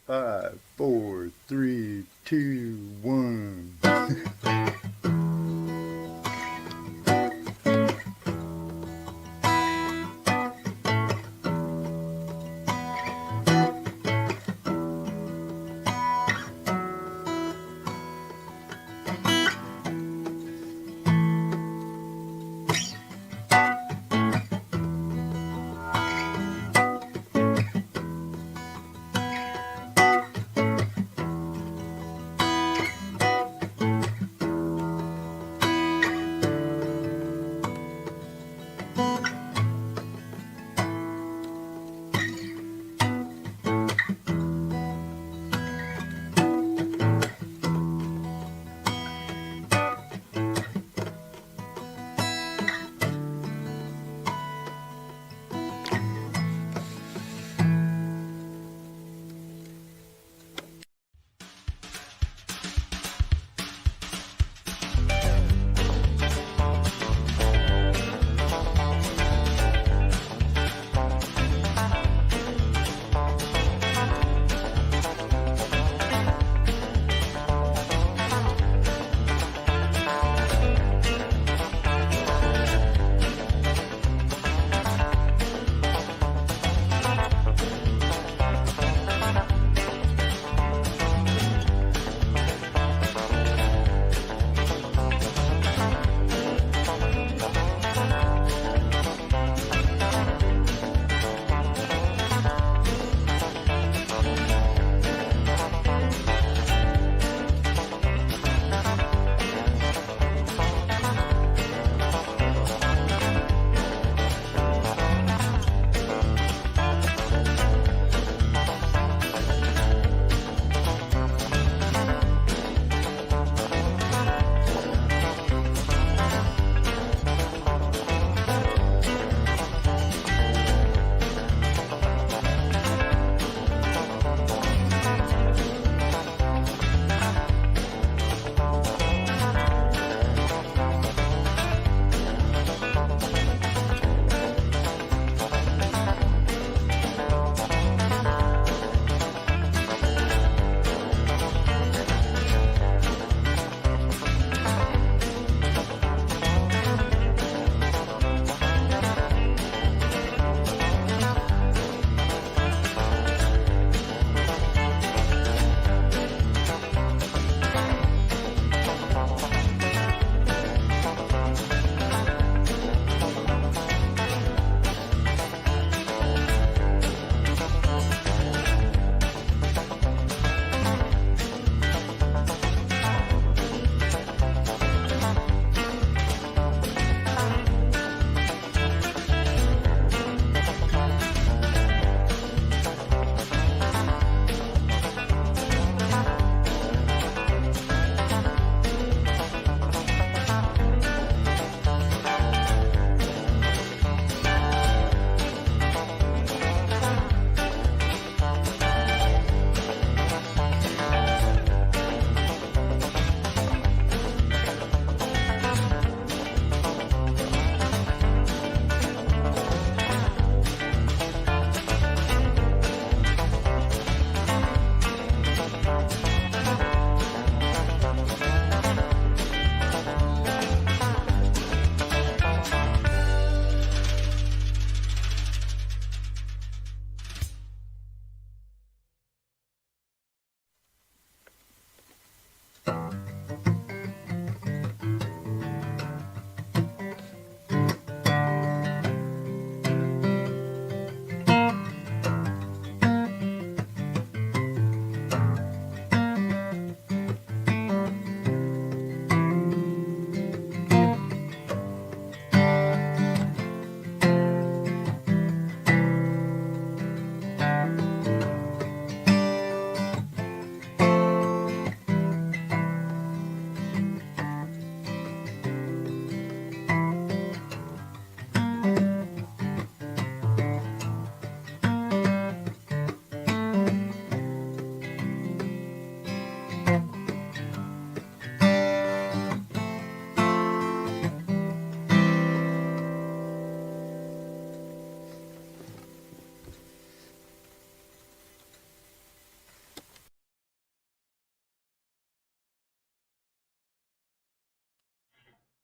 5, 4, 3, 2, 1.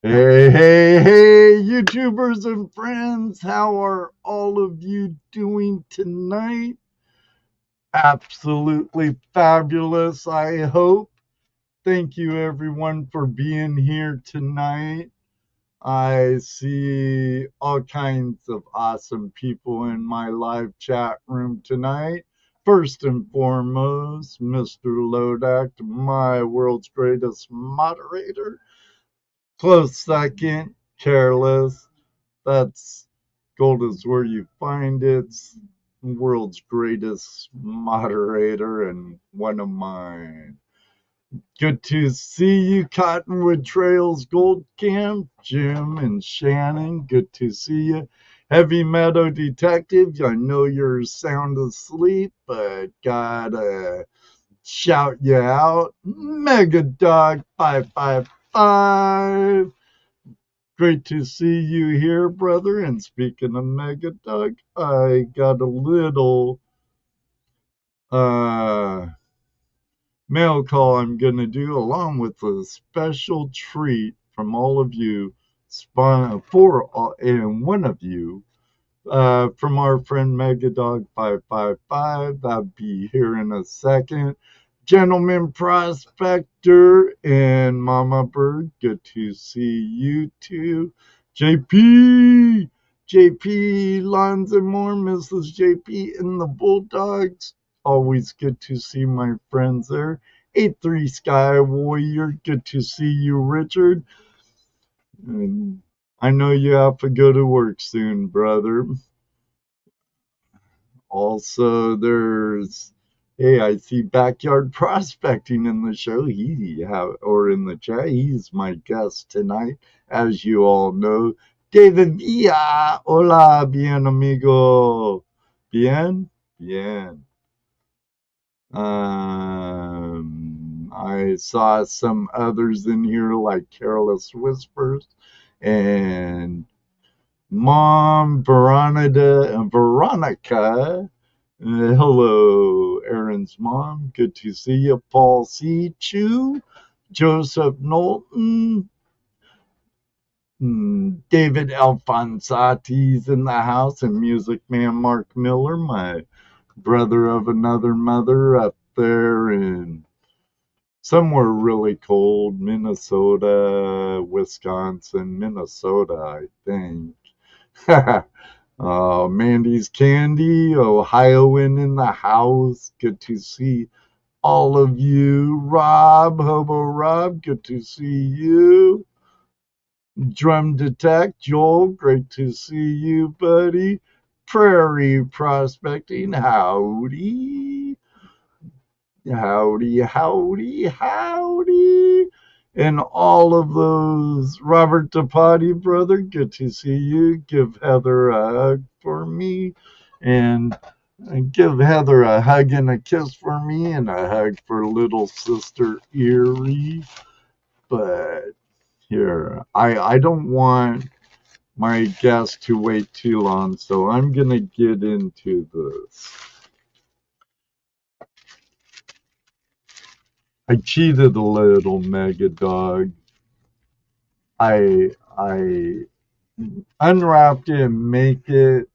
Hey, YouTubers and friends, how are all of you doing tonight? Absolutely fabulous, I hope. Thank you, everyone, for being here tonight. I see all kinds of awesome people in my live chat room tonight. First and foremost, Mr. Lodak, my world's greatest moderator. Close second, Careless. That's gold is where you find it. World's greatest moderator and one of mine. Good to see you, Cottonwood Trails Gold Camp, Jim and Shannon. Good to see you. Heavy Meadow Detective, I know you're sound asleep, but gotta shout you out. Mega Dog 555. Great to see you here, brother. And speaking of Mega Dog, I got a little mail call I'm going to do along with a special treat from all of you, and one of you, from our friend Megadog555. That'll be here in a second. Gentleman Prospector and Mama Bird, good to see you too. JP, Lons and more, Mrs. JP and the Bulldogs. Always good to see my friends there. 83 Sky Warrior, good to see you, Richard. And I know you have to go to work soon, brother. Also, hey, I see Backyard Prospecting in the show. Or in the chat. He's my guest tonight, as you all know. David Villa, hola, bien amigo, bien. I saw some others in here like Careless Whispers and Mom Veronica. Hello, Aaron's mom. Good to see you. Paul C. Chu, Joseph Knowlton, David Alphonsati's in the house, and Music Man Mark Miller, my brother of another mother up there in somewhere really cold, Minnesota, Wisconsin, Minnesota, I think. Mandy's Candy, Ohioan in the house. Good to see all of you. Hobo Rob, good to see you. Drum Detect, Joel, great to see you, buddy. Prairie Prospecting, howdy. Howdy. And all of those. Robert DePotty, brother, good to see you. Give Heather a hug for me. And give Heather a hug and a kiss for me, and a hug for little sister Erie. But here, I don't want my guest to wait too long, so I'm going to get into this. I cheated a little, Mega Dog. I unwrapped it and make it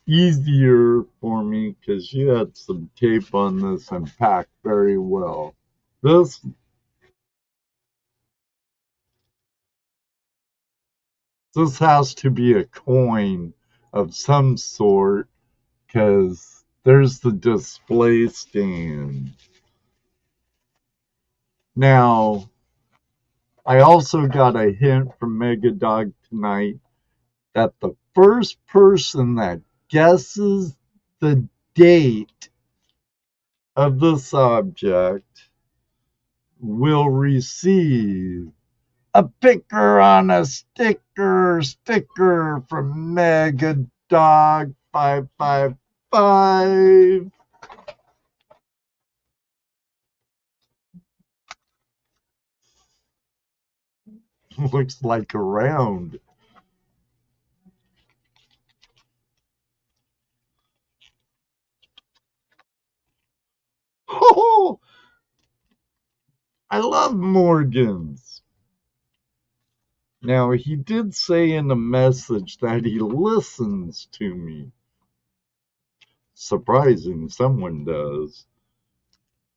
easier for me because you had some tape on this and packed very well. This has to be a coin of some sort because there's the display stand. Now, I also got a hint from Megadog tonight that the first person that guesses the date of this object will receive a picker on a sticker from Megadog 555. Looks like a round. Oh, I love Morgans. Now, he did say in the message that he listens to me. Surprising, someone does.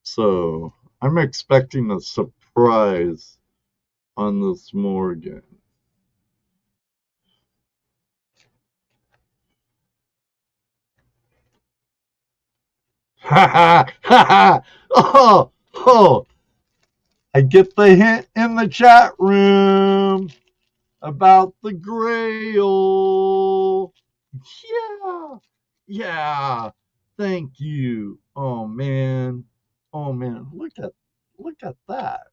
So, I'm expecting a surprise on this Morgan. Ha ha ha ha! Oh! I get the hint in the chat room about the Grail. Yeah. Thank you. Oh man. Look at that.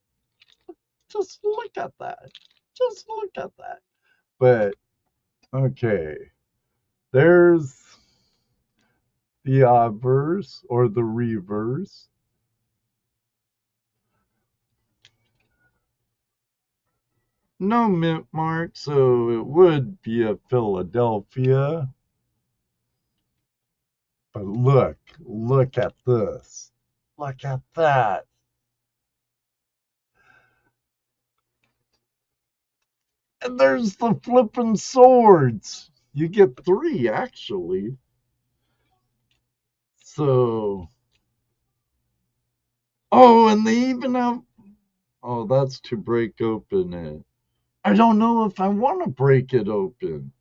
Just look at that. Just look at that. But okay. There's the obverse or the reverse. No mint mark, so it would be a Philadelphia. But look at this. Look at that. And there's the flipping swords. You get 3, actually. So. Oh, and they even have. Oh, that's to break open it. I don't know if I want to break it open.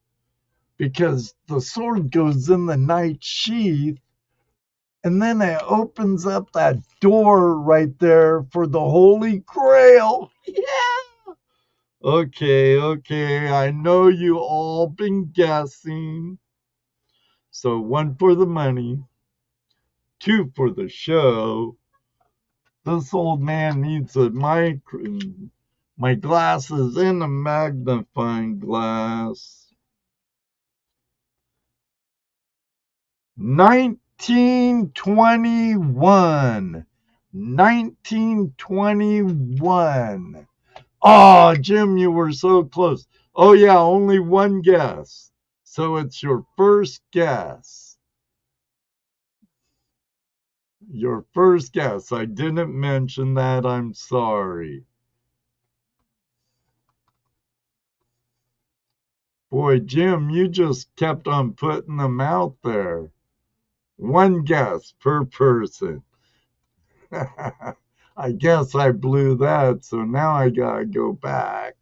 Because the sword goes in the knight sheath. And then it opens up that door right there for the Holy Grail. Yeah. Okay. I know you all been guessing. So 1 for the money, 2 for the show. This old man needs my glasses and a magnifying glass. 1921. 1921. Oh, Jim, you were so close. Oh, yeah, only 1 guess. So it's your first guess. Your first guess. I didn't mention that. I'm sorry. Boy, Jim, you just kept on putting them out there. 1 guess per person. I guess I blew that, so now I gotta go back.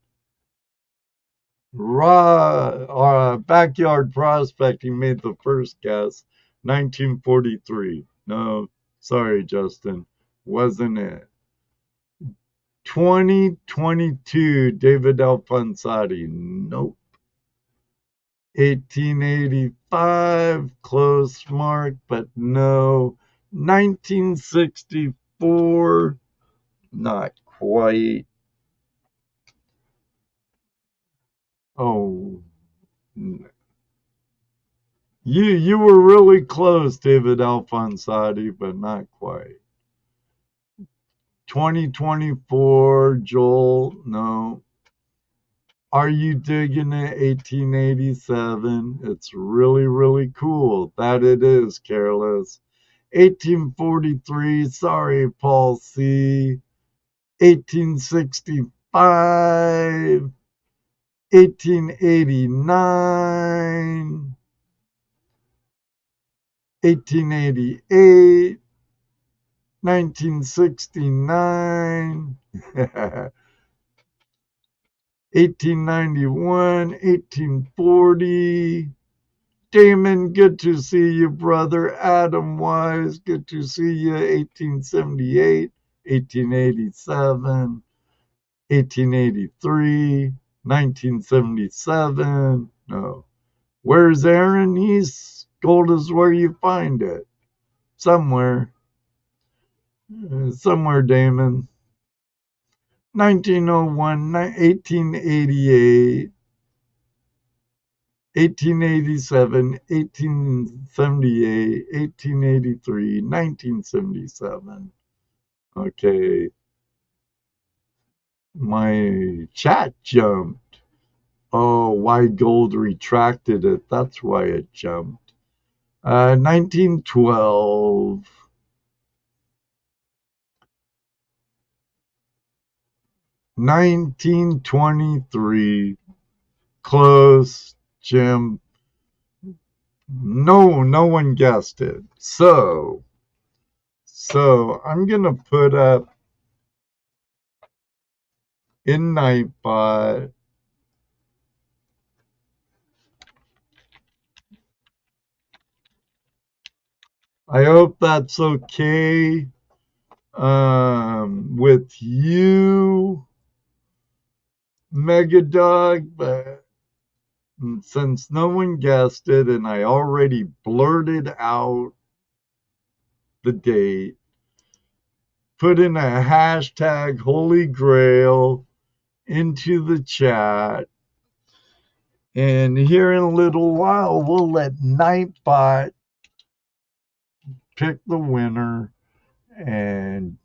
Backyard Prospecting made the first guess, 1943. No, sorry, Justin, wasn't it. 2022, David Alphonsati. Nope. 1885, close mark, but no. 1964, not quite. Oh, you were really close, David Alphonsati, but not quite. 2024, Joel, no. Are you digging it? 1887. It's really, really cool. That it is, Careless. 1843, sorry, Paul C. 1865. 1889. 1888. 1969. 1891, 1840. Damon, good to see you, brother. Adam Wise, good to see you. 1878, 1887, 1883, 1977. No. Where's Aaron? He's gold is where you find it. Somewhere. Somewhere, Damon. 1901, 1888. 1887, 1878, 1883, 1977. Okay. My chat jumped. Oh, why gold retracted it? That's why it jumped. 1912. 1923. Close, Jim. No one guessed it. So I'm gonna put up in Nightbot. I hope that's okay with you, Megadog, but since no one guessed it and I already blurted out the date, put in a hashtag Holy Grail into the chat. And here in a little while, we'll let Nightbot pick the winner, and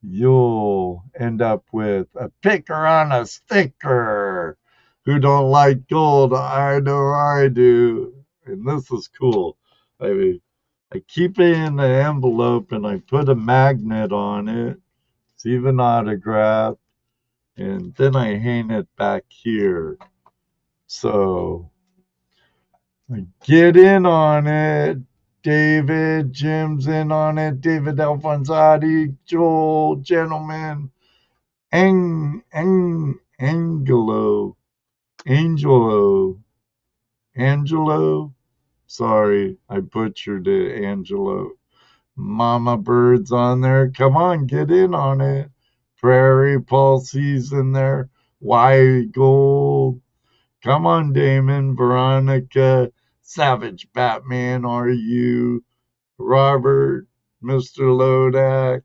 you'll end up with a picker on a sticker. Who don't like gold? I know I do. And this is cool. I mean, I keep it in the envelope and I put a magnet on it. It's even autographed. And then I hang it back here. So get in on it. David, Jim's in on it. David Alfonzati, Joel, gentlemen, Angelo, Angelo. Sorry, I butchered it, Angelo. Mama Bird's on there. Come on, get in on it. Prairie Pulse's in there. White Gold. Come on, Damon, Veronica, Savage Batman, are you? Robert, Mr. Lodak.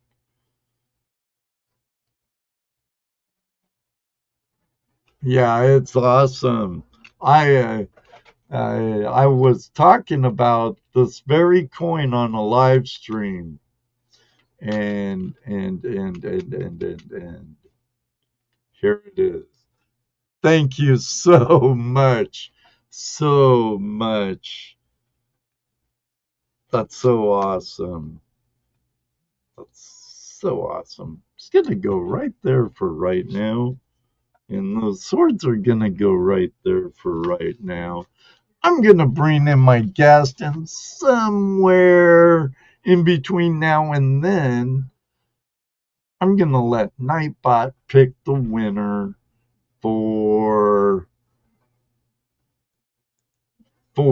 Yeah, it's awesome. I I was talking about this very coin on a live stream, and here it is. Thank you so much, so much. That's so awesome. That's so awesome. It's gonna go right there for right now, and those swords are gonna go right there for right now. I'm going to bring in my guest, and somewhere in between now and then, I'm going to let Nightbot pick the winner for I'm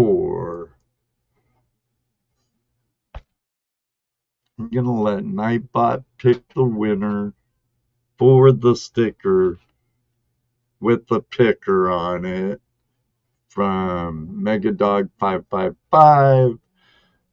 going to let Nightbot pick the winner for the sticker with the picker on it from Megadog 555.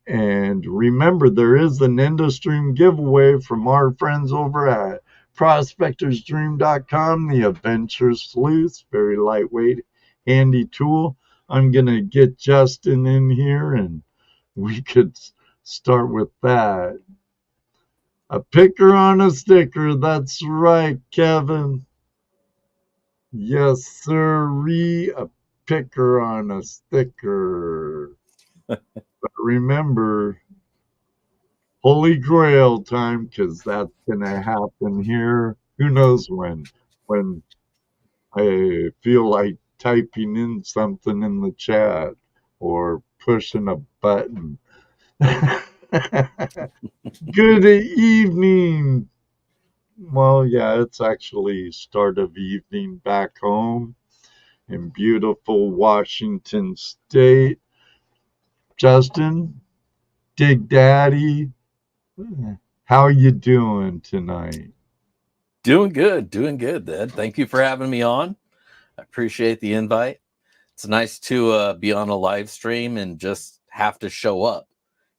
And remember, there is an InduStream giveaway from our friends over at prospectorsdream.com, the Adventure Sleuth, very lightweight, handy tool. I'm going to get Justin in here and we could start with that. A picker on a sticker, that's right, Kevin. Yes, sirree, a picker on a sticker. But remember, Holy Grail time, because that's going to happen here. Who knows when I feel like typing in something in the chat or pushing a button. Good evening. Well, yeah, it's actually start of evening back home in beautiful Washington State. Justin, Dig Daddy, how you doing tonight? Doing good, Dad. Thank you for having me on. I appreciate the invite. It's nice to be on a live stream and just have to show up.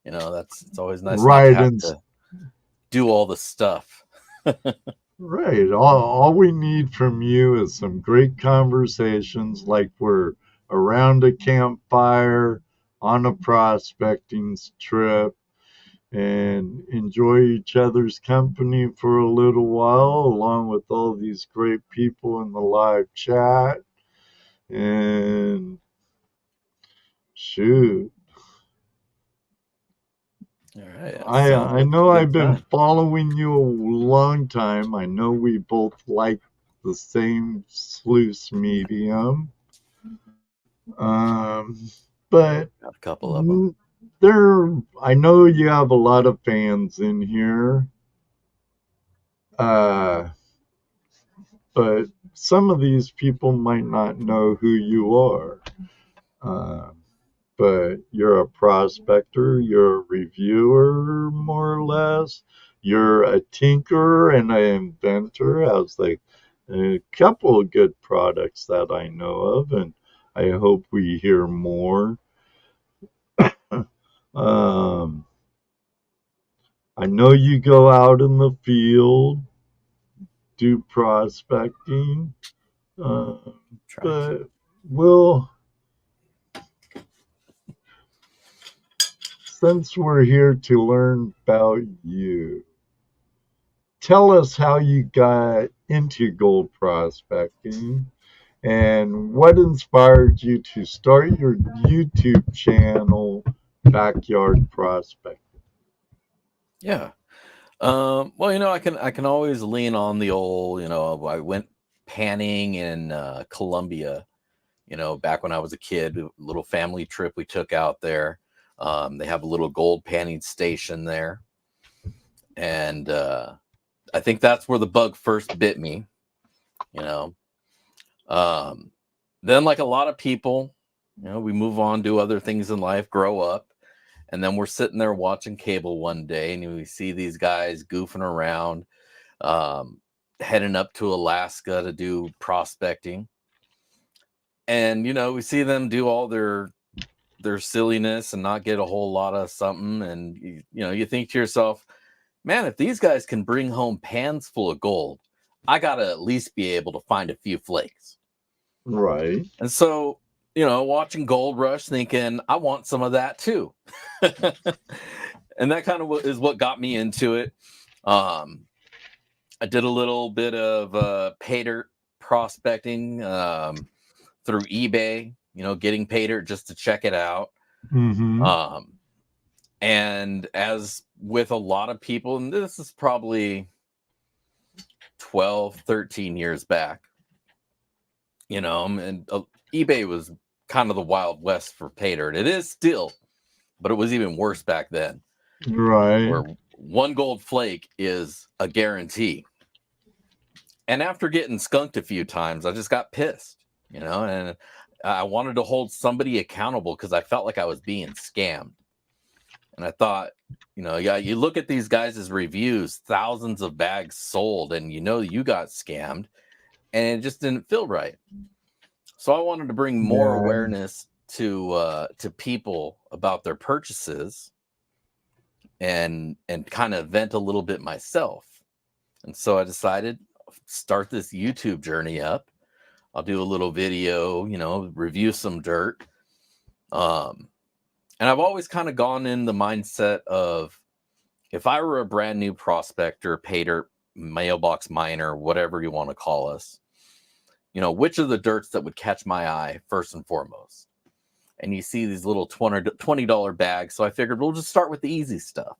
You know, it's always nice not to have to do all the stuff. Right. All we need from you is some great conversations like we're around a campfire on a prospecting trip and enjoy each other's company for a little while, along with all these great people in the live chat. And shoot. All right. I know I've been following you a long time. I know we both like the same sluice medium. Um, but Got a couple of them. I know you have a lot of fans in here. Uh, but some of these people might not know who you are. Uh, but you're a prospector, you're a reviewer, more or less. You're a tinkerer and an inventor, as like a couple of good products that I know of, and I hope we hear more. um, I know you go out in the field, do prospecting, uh, Try to. but we'll, since we're here to learn about you, tell us how you got into gold prospecting and what inspired you to start your YouTube channel, Backyard Prospecting. Yeah. Well, I can always lean on the old, I went panning in Colombia, back when I was a kid, a little family trip we took out there. They have a little gold panning station there. And I think that's where the bug first bit me, you know. Um, then, like a lot of people, we move on, do other things in life, grow up. And then we're sitting there watching cable one day and we see these guys goofing around, um, heading up to Alaska to do prospecting. And, we see them do all their silliness and not get a whole lot of something. And, you think to yourself, man, if these guys can bring home pans full of gold, I got to at least be able to find a few flakes. Right. And so, watching Gold Rush thinking, I want some of that too. And that kind of is what got me into it. I did a little bit of pay dirt prospecting through eBay, getting pay dirt just to check it out. Mm-hmm. And as with a lot of people, and this is probably 12, 13 years back, and eBay was kind of the Wild West for pay dirt. It is still, but it was even worse back then. Right. Where one gold flake is a guarantee. And after getting skunked a few times, I just got pissed, and I wanted to hold somebody accountable because I felt like I was being scammed. And I thought, yeah, you look at these guys' reviews, thousands of bags sold, and you got scammed, and it just didn't feel right. So I wanted to bring more Yeah. awareness to people about their purchases and kind of vent a little bit myself. And so I decided start this YouTube journey up. I'll do a little video, review some dirt. And I've always kind of gone in the mindset of if I were a brand new prospector, pay dirt, mailbox miner, whatever you want to call us, which are the dirts that would catch my eye first and foremost? And you see these little $20 bags. So I figured we'll just start with the easy stuff.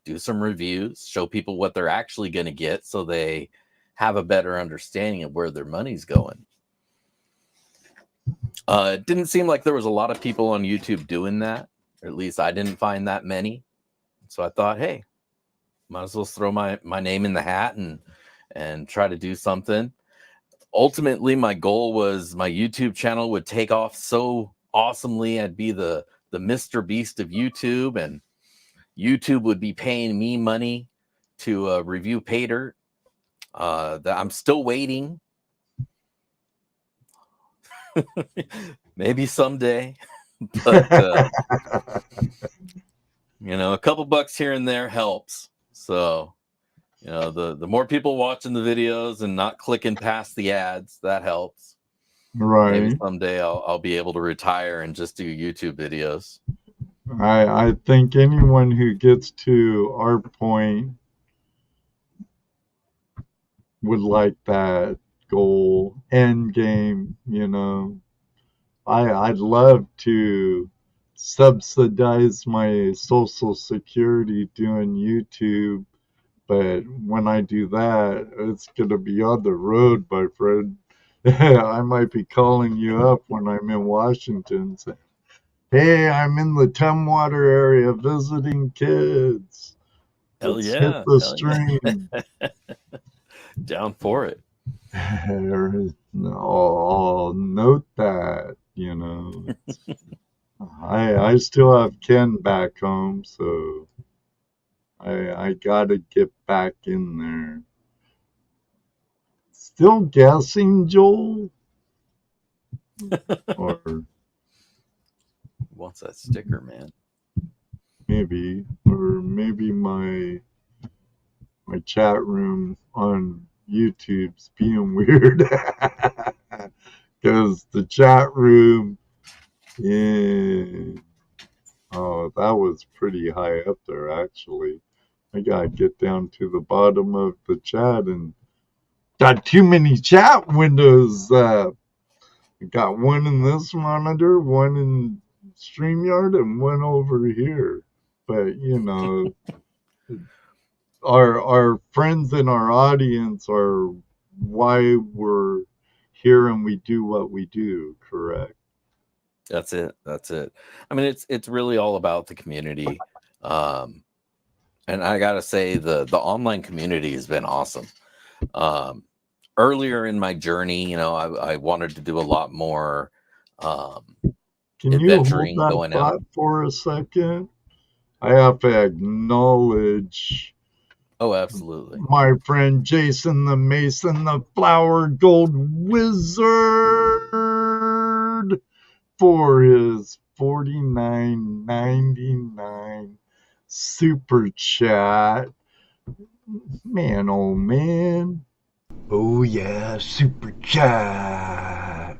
Do some reviews, show people what they're actually going to get so they have a better understanding of where their money's going. It didn't seem like there was a lot of people on YouTube doing that, or at least I didn't find that many. So I thought, hey, might as well throw my name in the hat and try to do something. Ultimately, my goal was my YouTube channel would take off so awesomely. I'd be the Mr. Beast of YouTube, and YouTube would be paying me money to review pay dirt. That I'm still waiting. Maybe someday, but a couple bucks here and there helps. So, the more people watching the videos and not clicking past the ads, that helps. Maybe Right. someday I'll be able to retire and just do YouTube videos. I think anyone who gets to our point would like that goal end game. I'd love to subsidize my social security doing YouTube But when I do that, it's going to be on the road, my friend. I might be calling you up when I'm in Washington saying, hey, I'm in the Tumwater area visiting kids. Hell Let's hit yeah. the Hell yeah. stream. Down for it. I'll note that, I still have Ken back home, so I gotta get back in there. Still guessing, Joel? Or Wants that sticker, man. maybe my chat room on YouTube's being weird. Because the chat room, yeah, oh, that was pretty high up there, actually. I gotta get down to the bottom of the chat and got too many chat windows. Got one in this monitor, one in StreamYard, and one over here. But our friends in our audience are why we're here and we do what we do. Correct. That's it. That's it. I mean, it's really all about the community. And I gotta say, the online community has been awesome. Earlier in my journey, I wanted to do a lot more Can you hold adventuring, that going out. thought for a second? I have to acknowledge Oh, absolutely. my friend Jason the Mason, the Flower Gold Wizard, for his $49.99 super chat. Man, oh man. Oh yeah, super chat.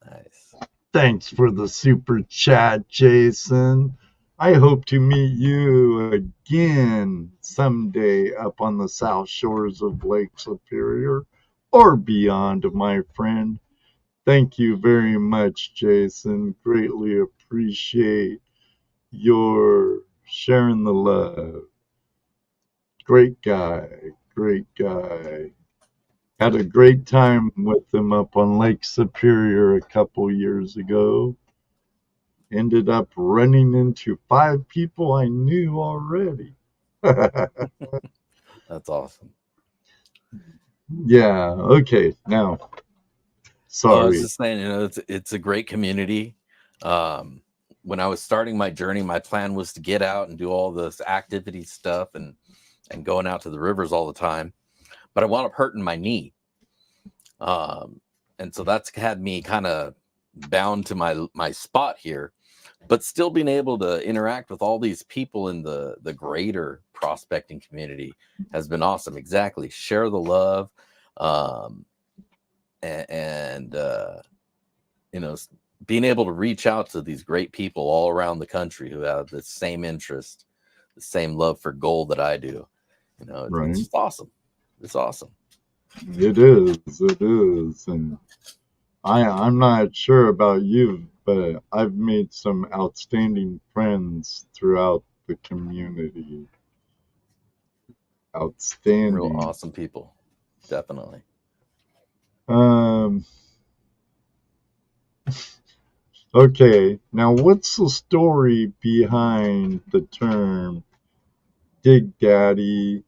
Nice. Thanks for the super chat, Jason. I hope to meet you again someday up on the south shores of Lake Superior or beyond, my friend. Thank you very much, Jason. Greatly appreciate your sharing the love. Great guy. Great guy. Had a great time with him up on Lake Superior a couple years ago. Ended up running into 5 people I knew already. That's awesome. Yeah, okay. Now, Oh, I was sorry. just saying, it's a great community. When I was starting my journey, my plan was to get out and do all this activity stuff and going out to the rivers all the time, but I wound up hurting my knee. And so that's had me kind of bound to my spot here, but still being able to interact with all these people in the greater prospecting community has been awesome. Exactly. Share the love. And being able to reach out to these great people all around the country who have the same interest, the same love for gold that I do. Right. It's just awesome. It's awesome. It is. And I'm not sure about you, but I've made some outstanding friends throughout the community. Outstanding. Real awesome people. Definitely. Okay, now what's the story behind the term Dig Daddy?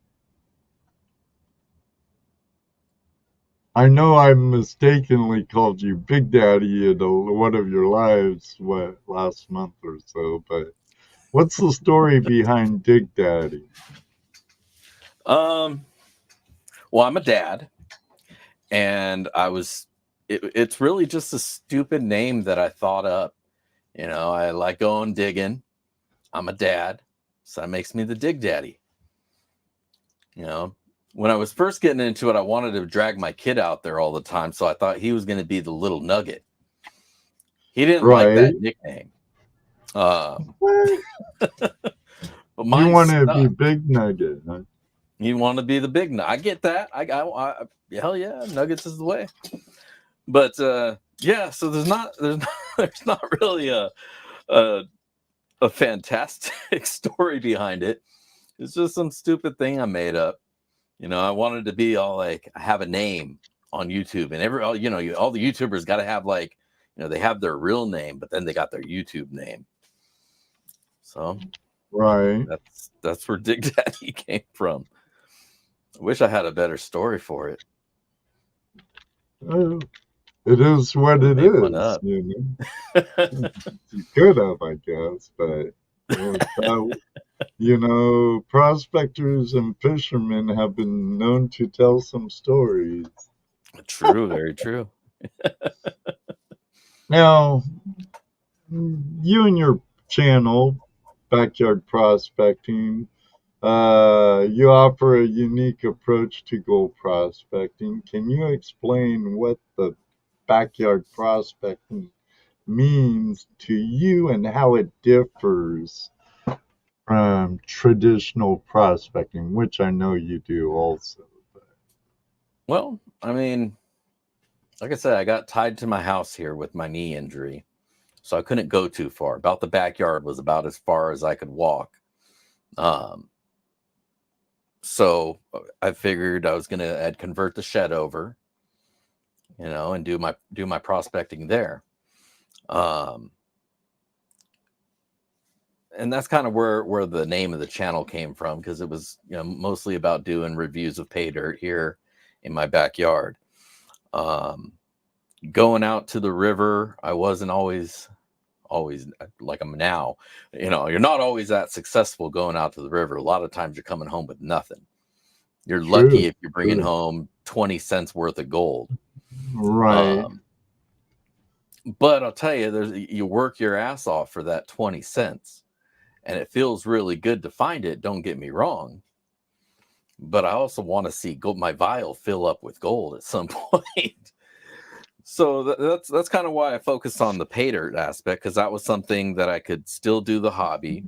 I know I mistakenly called you Big Daddy in one of your lives last month or so, but what's the story behind Dig Daddy? Well, I'm a dad, and it's really just a stupid name that I thought up. I like going digging. I'm a dad, so that makes me the Dig Daddy. When I was first getting into it, I wanted to drag my kid out there all the time, so I thought he was going to be the little nugget. He didn't like that nickname. But you want to be Big Nugget, huh? You want to be the big nugget. I get that. I hell yeah, Nuggets is the way. But yeah, so there's not really a fantastic story behind it. It's just some stupid thing I made up. I wanted to be all like, I have a name on YouTube, and all the YouTubers got to have like, they have their real name, but then they got their YouTube name. So Right. that's where Dig Daddy came from. I wish I had a better story for it. It is what it Made one is, up. You could have, I guess, but prospectors and fishermen have been known to tell some stories. True, very true. Now, you and your channel, Backyard Prospecting, you offer a unique approach to gold prospecting. Can you explain what the backyard prospecting means to you and how it differs from traditional prospecting, which I know you do also? Well, I mean, like I said, I got tied to my house here with my knee injury, so I couldn't go too far. About the backyard was about as far as I could walk. So I figured I'd convert the shed over, and do my prospecting there. And that's kind of where the name of the channel came from, because it was mostly about doing reviews of pay dirt here in my backyard. Going out to the river, I wasn't always like I'm now. You're not always that successful going out to the river. A lot of times you're coming home with nothing. You're lucky if you're bringing home 20 cents worth of gold. Right. But I'll tell you, you work your ass off for that 20 cents. And it feels really good to find it. Don't get me wrong. But I also want to see my vial fill up with gold at some point. So that's kind of why I focused on the pay dirt aspect, because that was something that I could still do the hobby,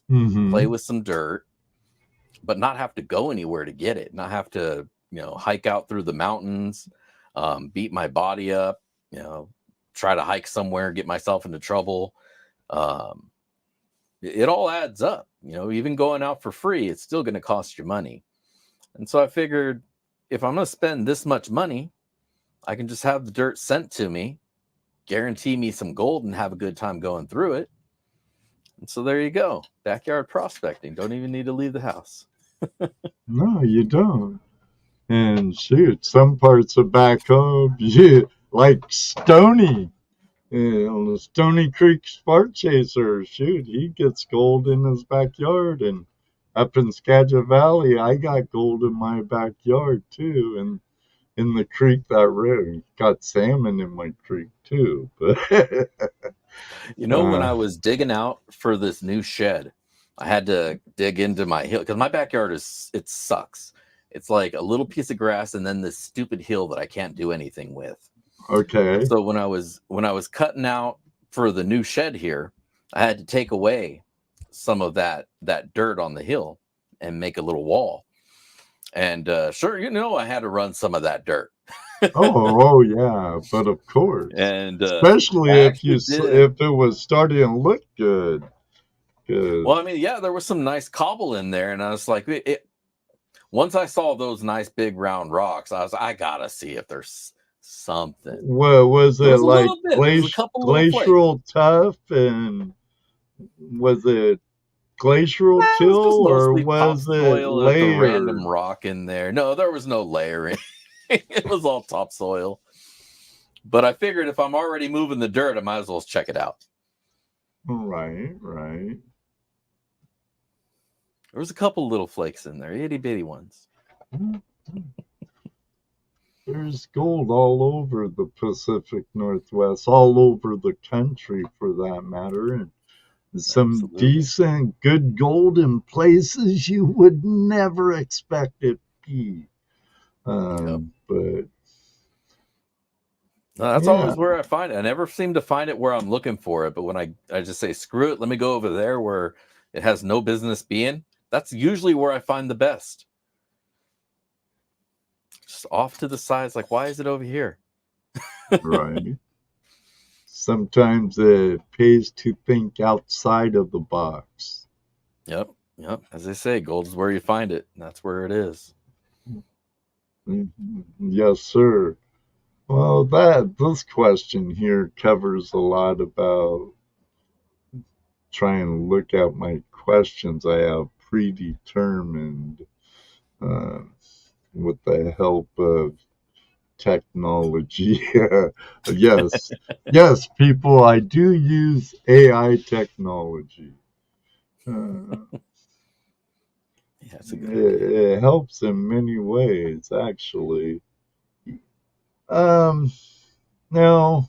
play with some dirt, but not have to go anywhere to get it. Not have to, hike out through the mountains, beat my body up, try to hike somewhere, get myself into trouble. It all adds up, even going out for free, it's still going to cost you money. And so I figured, if I'm going to spend this much money, I can just have the dirt sent to me, guarantee me some gold, and have a good time going through it. And so there you go. Backyard prospecting. Don't even need to leave the house. No, you don't. And shoot, some parts of back home, like Stony. The Stony Creek Spark Chaser, shoot, he gets gold in his backyard. And up in Skagit Valley, I got gold in my backyard too. And in the creek that river, got salmon in my creek too. But when I was digging out for this new shed, I had to dig into my hill, because my backyard it sucks. It's like a little piece of grass and then this stupid hill that I can't do anything with. Okay. So when I was cutting out for the new shed here, I had to take away some of that dirt on the hill and make a little wall. And sure, I had to run some of that dirt. oh yeah, but of course, and especially if it was starting to look good. Well, I mean, yeah, there was some nice cobble in there, and I was like, once I saw those nice big round rocks, I gotta see if there's something. Well, was it like glacial tough, and was it glacial till, or was it layered? A random rock in there? No, there was no layering. It was all topsoil. But I figured if I'm already moving the dirt, I might as well check it out. Right. There was a couple little flakes in there, itty bitty ones. There's gold all over the Pacific Northwest, all over the country for that matter, and some decent, good gold in places you would never expect it to be. But that's always where I find it. I never seem to find it where I'm looking for it, but when I just say, screw it, let me go over there where it has no business being, that's usually where I find the best. Just off to the sides, like, why is it over here? Right. Sometimes it pays to think outside of the box. Yep. Yep, as they say, gold is where you find it. And that's where it is. Yes, sir. Well, this question here covers a lot about trying to look at my questions I have predetermined uh, with the help of technology. Yes, yes, people, I do use AI technology. Uh, Yeah, it's a good it, idea. it helps in many ways, actually. Um, now,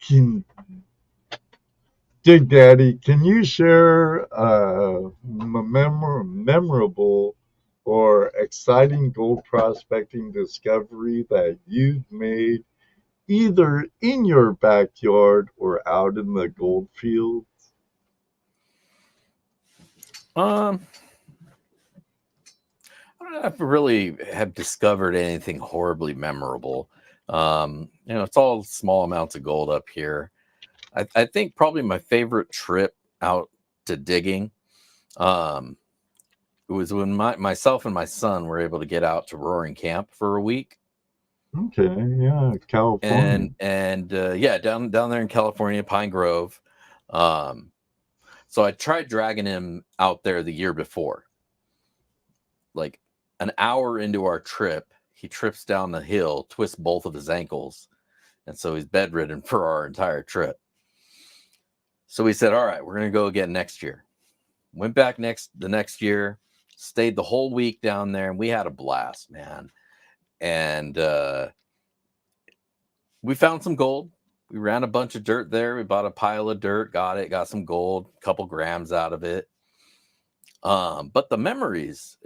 can Dig Daddy, can you share a memorable or exciting gold prospecting discovery that you've made either in your backyard or out in the gold field? Um, I don't know if I really have discovered anything horribly memorable. It's all small amounts of gold up here. I think probably my favorite trip out to digging um, it was when myself and my son were able to get out to Roaring Camp for a week, Okay, yeah, California. and yeah, down there in California, Pine Grove. Um, so I tried dragging him out there the year before. Like an hour into our trip, he trips down the hill, twists both of his ankles, and so he's bedridden for our entire trip. So we said, "All right, we're gonna go again next year." Went back the next year, stayed the whole week down there, and we had a blast, man. And we found some gold. We ran a bunch of dirt there. We bought a pile of dirt, got some gold, a couple grams out of it. But the memories,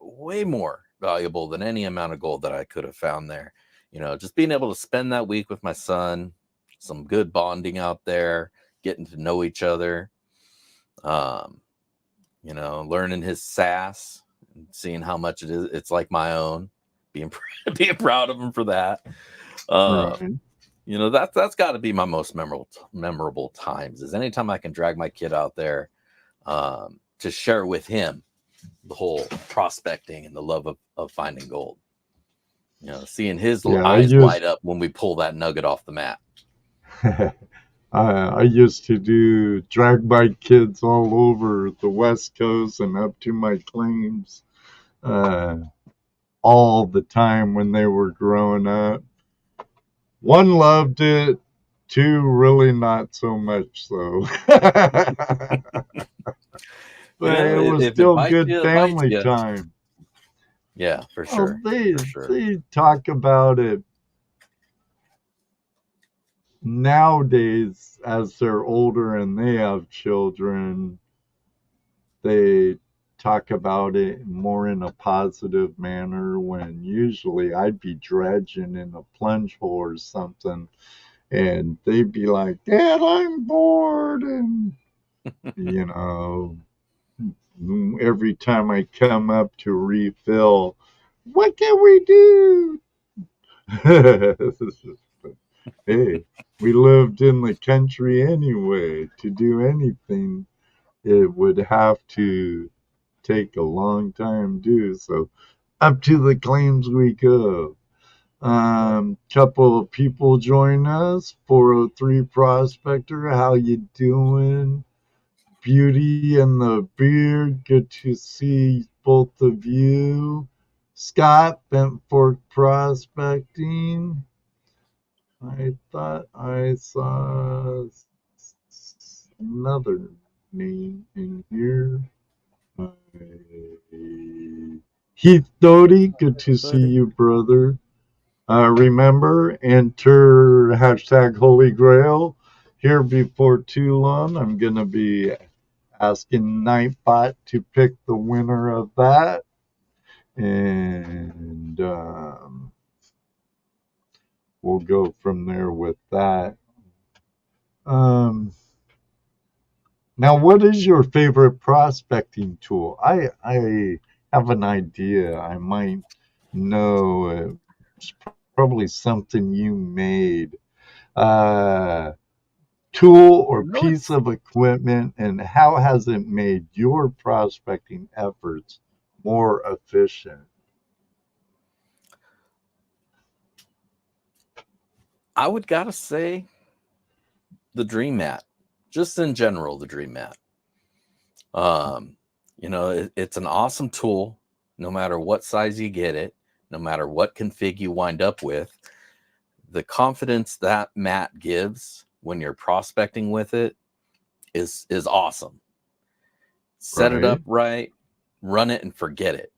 way more valuable than any amount of gold that I could have found there. Just being able to spend that week with my son, some good bonding out there, getting to know each other. Um, learning his sass, and seeing how much it's like my own, being being proud of him for that. Uh, Right. that's got to be my most memorable times. Is anytime I can drag my kid out there to share with him the whole prospecting and the love of finding gold. Seeing his Yeah, I eyes used light up when we pull that nugget off the mat. I used to do drag bike kids all over the West Coast and up to my claims uh, all the time when they were growing up. One loved it, two really not so much so. But it was If it still bites good you, it bites family you. time. Yeah, for Oh, sure, they for sure. they talk about it nowadays as they're older and they have children. They talk about it more in a positive manner when usually I'd be dredging in a plunge hole or something and they'd be like, Dad, I'm bored. And, you know, every time I come up to refill, what can we do? Hey, we lived in the country anyway. To do anything, it would have to take a long time to do. So up to the claims we go. Couple of people join us. 403 Prospector, how you doing? Beauty and the Beard, good to see both of you. Scott, Bent Fork Prospecting. I thought I saw another name in here. Heath Doty, good to see you, brother. Remember, enter hashtag Holy Grail. Here before too long, I'm going to be asking Nightbot to pick the winner of that. And we'll go from there with that. Um, Now, what is your favorite prospecting tool? I have an idea. I might know. It's probably something you made. Uh, tool or No, piece of equipment, and how has it made your prospecting efforts more efficient? I would gotta say the Dream Mat, just in general, the Dream Mat. It's an awesome tool, no matter what size you get it, no matter what config you wind up with. The confidence that mat gives when you're prospecting with it is awesome. Set it Right, up right, run it and forget it.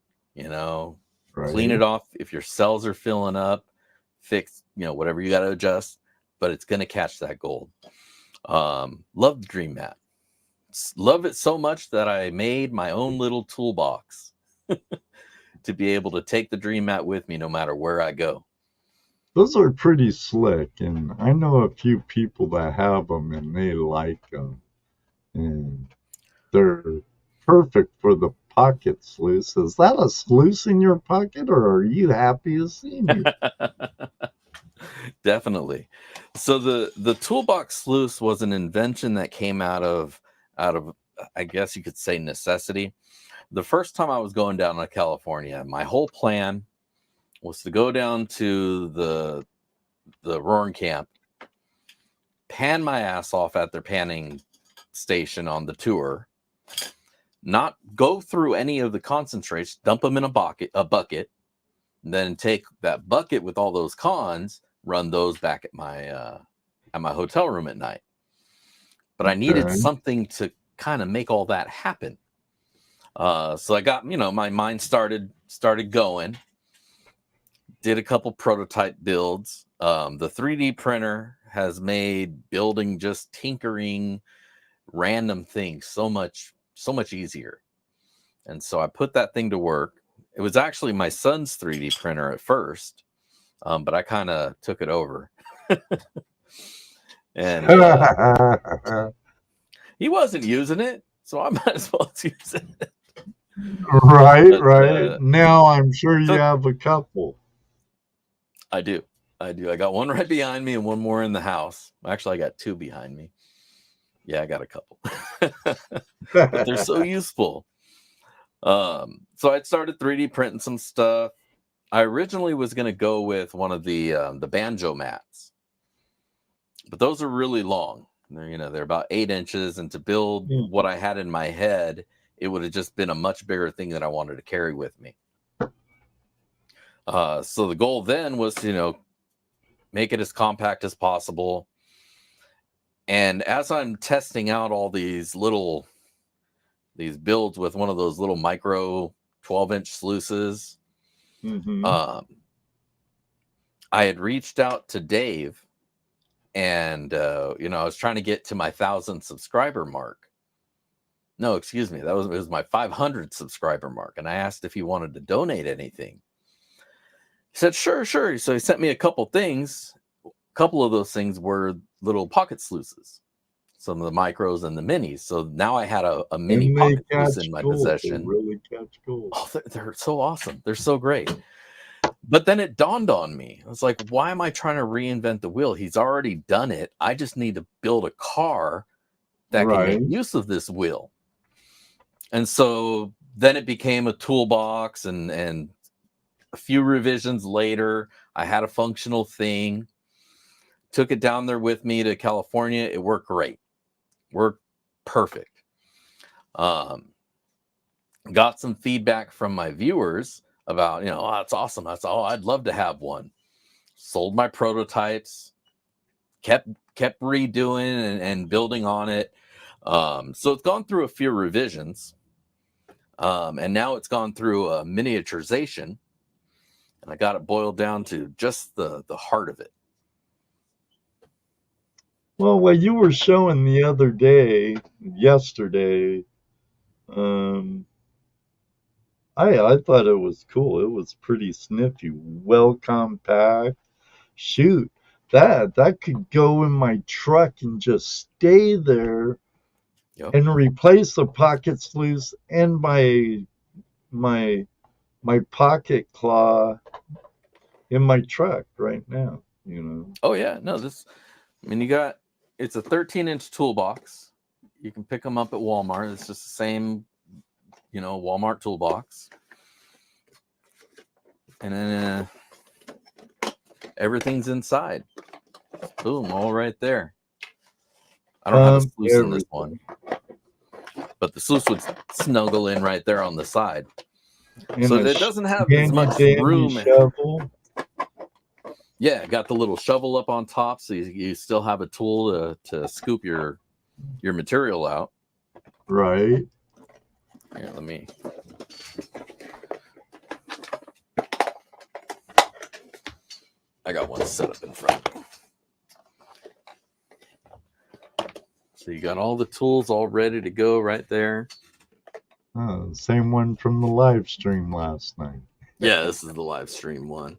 Clean right. it off if your cells are filling up, fix, whatever you got to adjust, but it's going to catch that gold. Love the Dream Mat. Love it so much that I made my own little toolbox to be able to take the Dream Mat with me no matter where I go. Those are pretty slick, and I know a few people that have them and they like them. And they're perfect for the pocket sluice. Is that a sluice in your pocket, or are you happy to see me? Definitely. So the toolbox sluice was an invention that came out of I guess you could say necessity. The first time I was going down to California, my whole plan was to go down to the Roaring Camp, pan my ass off at their panning station on the tour, not go through any of the concentrates, dump them in a bucket, then take that bucket with all those cons, run those back at my hotel room at night. But I needed Okay. something to kind of make all that happen. So I got, my mind started going. Did a couple prototype builds. The 3D printer has made building, just tinkering random things so much easier. And so I put that thing to work. It was actually my son's 3D printer at first, but I kind of took it over. And he wasn't using it, so I might as well use it. Right, But right. Now I'm sure you so have a couple. I do. I do. I got one right behind me and one more in the house. Actually, I got two behind me. Yeah, I got a couple. But they're so useful. So I started 3D printing some stuff. I originally was going to go with one of the banjo mats, but those are really long. They're about 8 inches, and to build what I had in my head, it would have just been a much bigger thing that I wanted to carry with me. So the goal then was to, make it as compact as possible. And as I'm testing out all these builds with one of those little micro 12-inch sluices, Mm-hmm. um, I had reached out to Dave, and I was trying to get to my 1,000 subscriber mark. No, excuse me, it was my 500 subscriber mark, and I asked if he wanted to donate anything. He said, sure, sure. So he sent me a couple things. A couple of those things were little pocket sluices, some of the micros and the minis. So now I had a mini And they pocket sluice catch in my gold. They possession. really catch gold. Oh, they're so awesome. They're so great. But then it dawned on me. I was like, why am I trying to reinvent the wheel? He's already done it. I just need to build a car that can make Right. use of this wheel. And so then it became a toolbox, and a few revisions later, I had a functional thing. Took it down there with me to California. It worked great. Worked perfect. Got some feedback from my viewers about, oh, that's awesome. I'd love to have one. Sold my prototypes, kept redoing and building on it. So it's gone through a few revisions. And now it's gone through a miniaturization, and I got it boiled down to just the heart of it. Well, what you were showing the other day, yesterday, um, I thought it was cool. It was pretty sniffy, well compact. Shoot, that could go in my truck and just stay there Yep. and replace the pocket sluice and my my pocket claw in my truck right now. Oh yeah, no, I mean, you got it's a 13-inch toolbox. You can pick them up at Walmart. It's just the same, Walmart toolbox. And then everything's inside. Boom, all right there. I don't have a sluice in this one, but the sluice would snuggle in right there on the side. So it doesn't have as much room. Shovel. Yeah, got the little shovel up on top, so you still have a tool to scoop your material out. Right. Here, let me. I got one set up in front. So you got all the tools all ready to go right there. Oh, same one from the live stream last night. Yeah, this is the live stream one.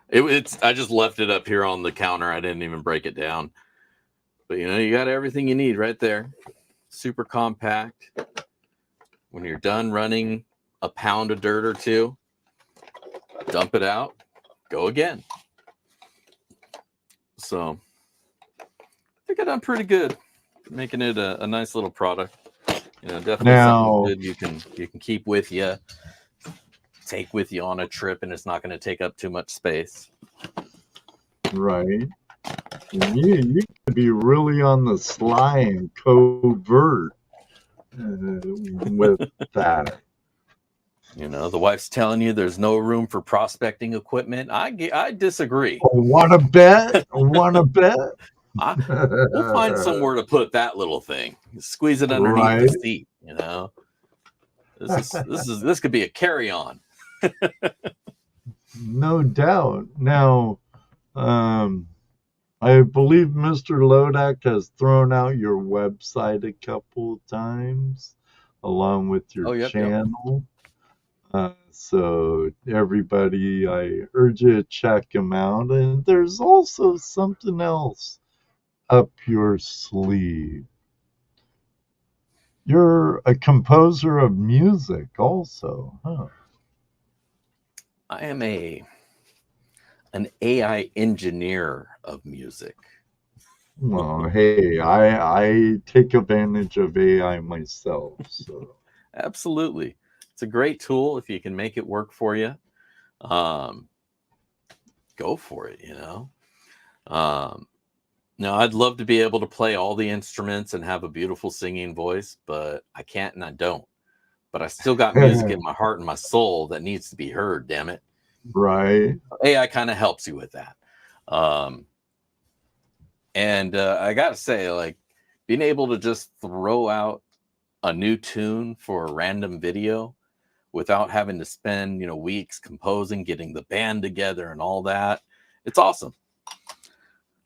It's I just left it up here on the counter. I didn't even break it down. But you got everything you need right there. Super compact. When you're done running a pound of dirt or two, dump it out, go again. So I think I've done pretty good making it a nice little product. Definitely something good you can keep with you, take with you on a trip, and it's not going to take up too much space. Right. You could be really on the sly and covert with that. The wife's telling you there's no room for prospecting equipment. I disagree. Want to bet? Want to bet? We'll find somewhere to put that little thing. Squeeze it underneath the seat. This could be a carry-on. No doubt. Now, I believe Mr. Lodak has thrown out your website a couple of times, along with your channel. So everybody, I urge you to check him out. And there's also something else up your sleeve. You're a composer of music also, huh? I am an AI engineer of music. Well, hey, I take advantage of AI myself. So absolutely. It's a great tool if you can make it work for you. Go for it, Now, I'd love to be able to play all the instruments and have a beautiful singing voice, but I can't and I don't. But I still got music in my heart and my soul that needs to be heard, damn it. Right. AI kind of helps you with that. And I got to say, like, being able to just throw out a new tune for a random video without having to spend, weeks composing, getting the band together and all that, it's awesome.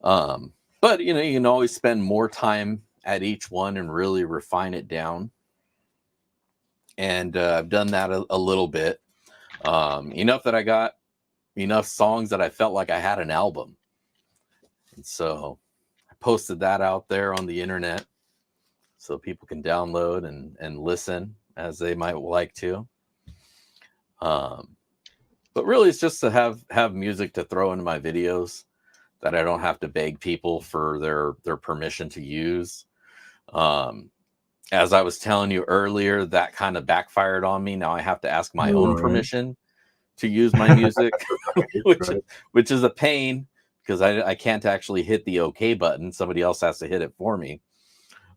But, you can always spend more time at each one and really refine it down. And I've done that a little bit. Enough that I got enough songs that I felt like I had an album. And so I posted that out there on the internet so people can download and listen as they might like to. But really, it's just to have music to throw into my videos that I don't have to beg people for their permission to use. As I was telling you earlier, that kind of backfired on me. Now I have to ask my own permission to use my music, which is a pain because I can't actually hit the OK button. Somebody else has to hit it for me.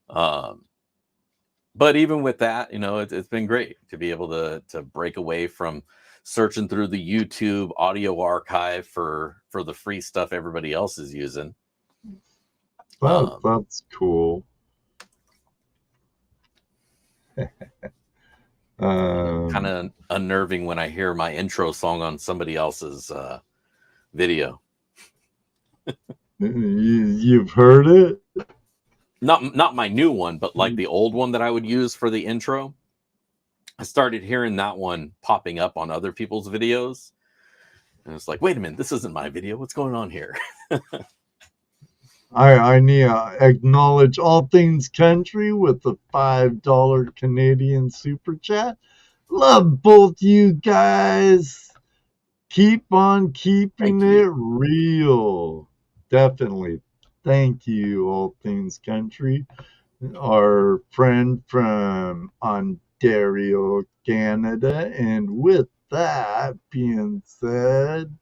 But even with that, it's been great to be able to break away from searching through the YouTube audio archive for the free stuff everybody else is using. That's cool. Kind of unnerving when I hear my intro song on somebody else's video. You've heard it? Not my new one, but like the old one that I would use for the intro. I started hearing that one popping up on other people's videos. And it's like, wait a minute, this isn't my video. What's going on here? I need to acknowledge All Things Country with the $5 Canadian super chat. Love both you guys. Keep on keeping it real. Definitely. Thank you, All Things Country. Our friend from Ontario, Canada. And with that being said,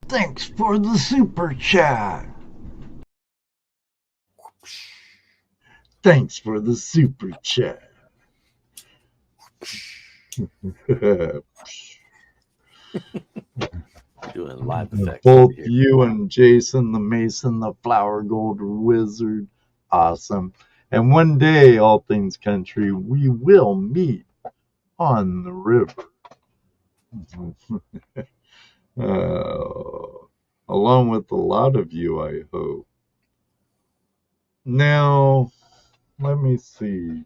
thanks for the super chat. Thanks for the super chat. Doing live effects. Both you and Jason the Mason, the Flower Gold Wizard, awesome. And one day, All Things Country, we will meet on the river. Along with a lot of you, I hope. Now, let me see.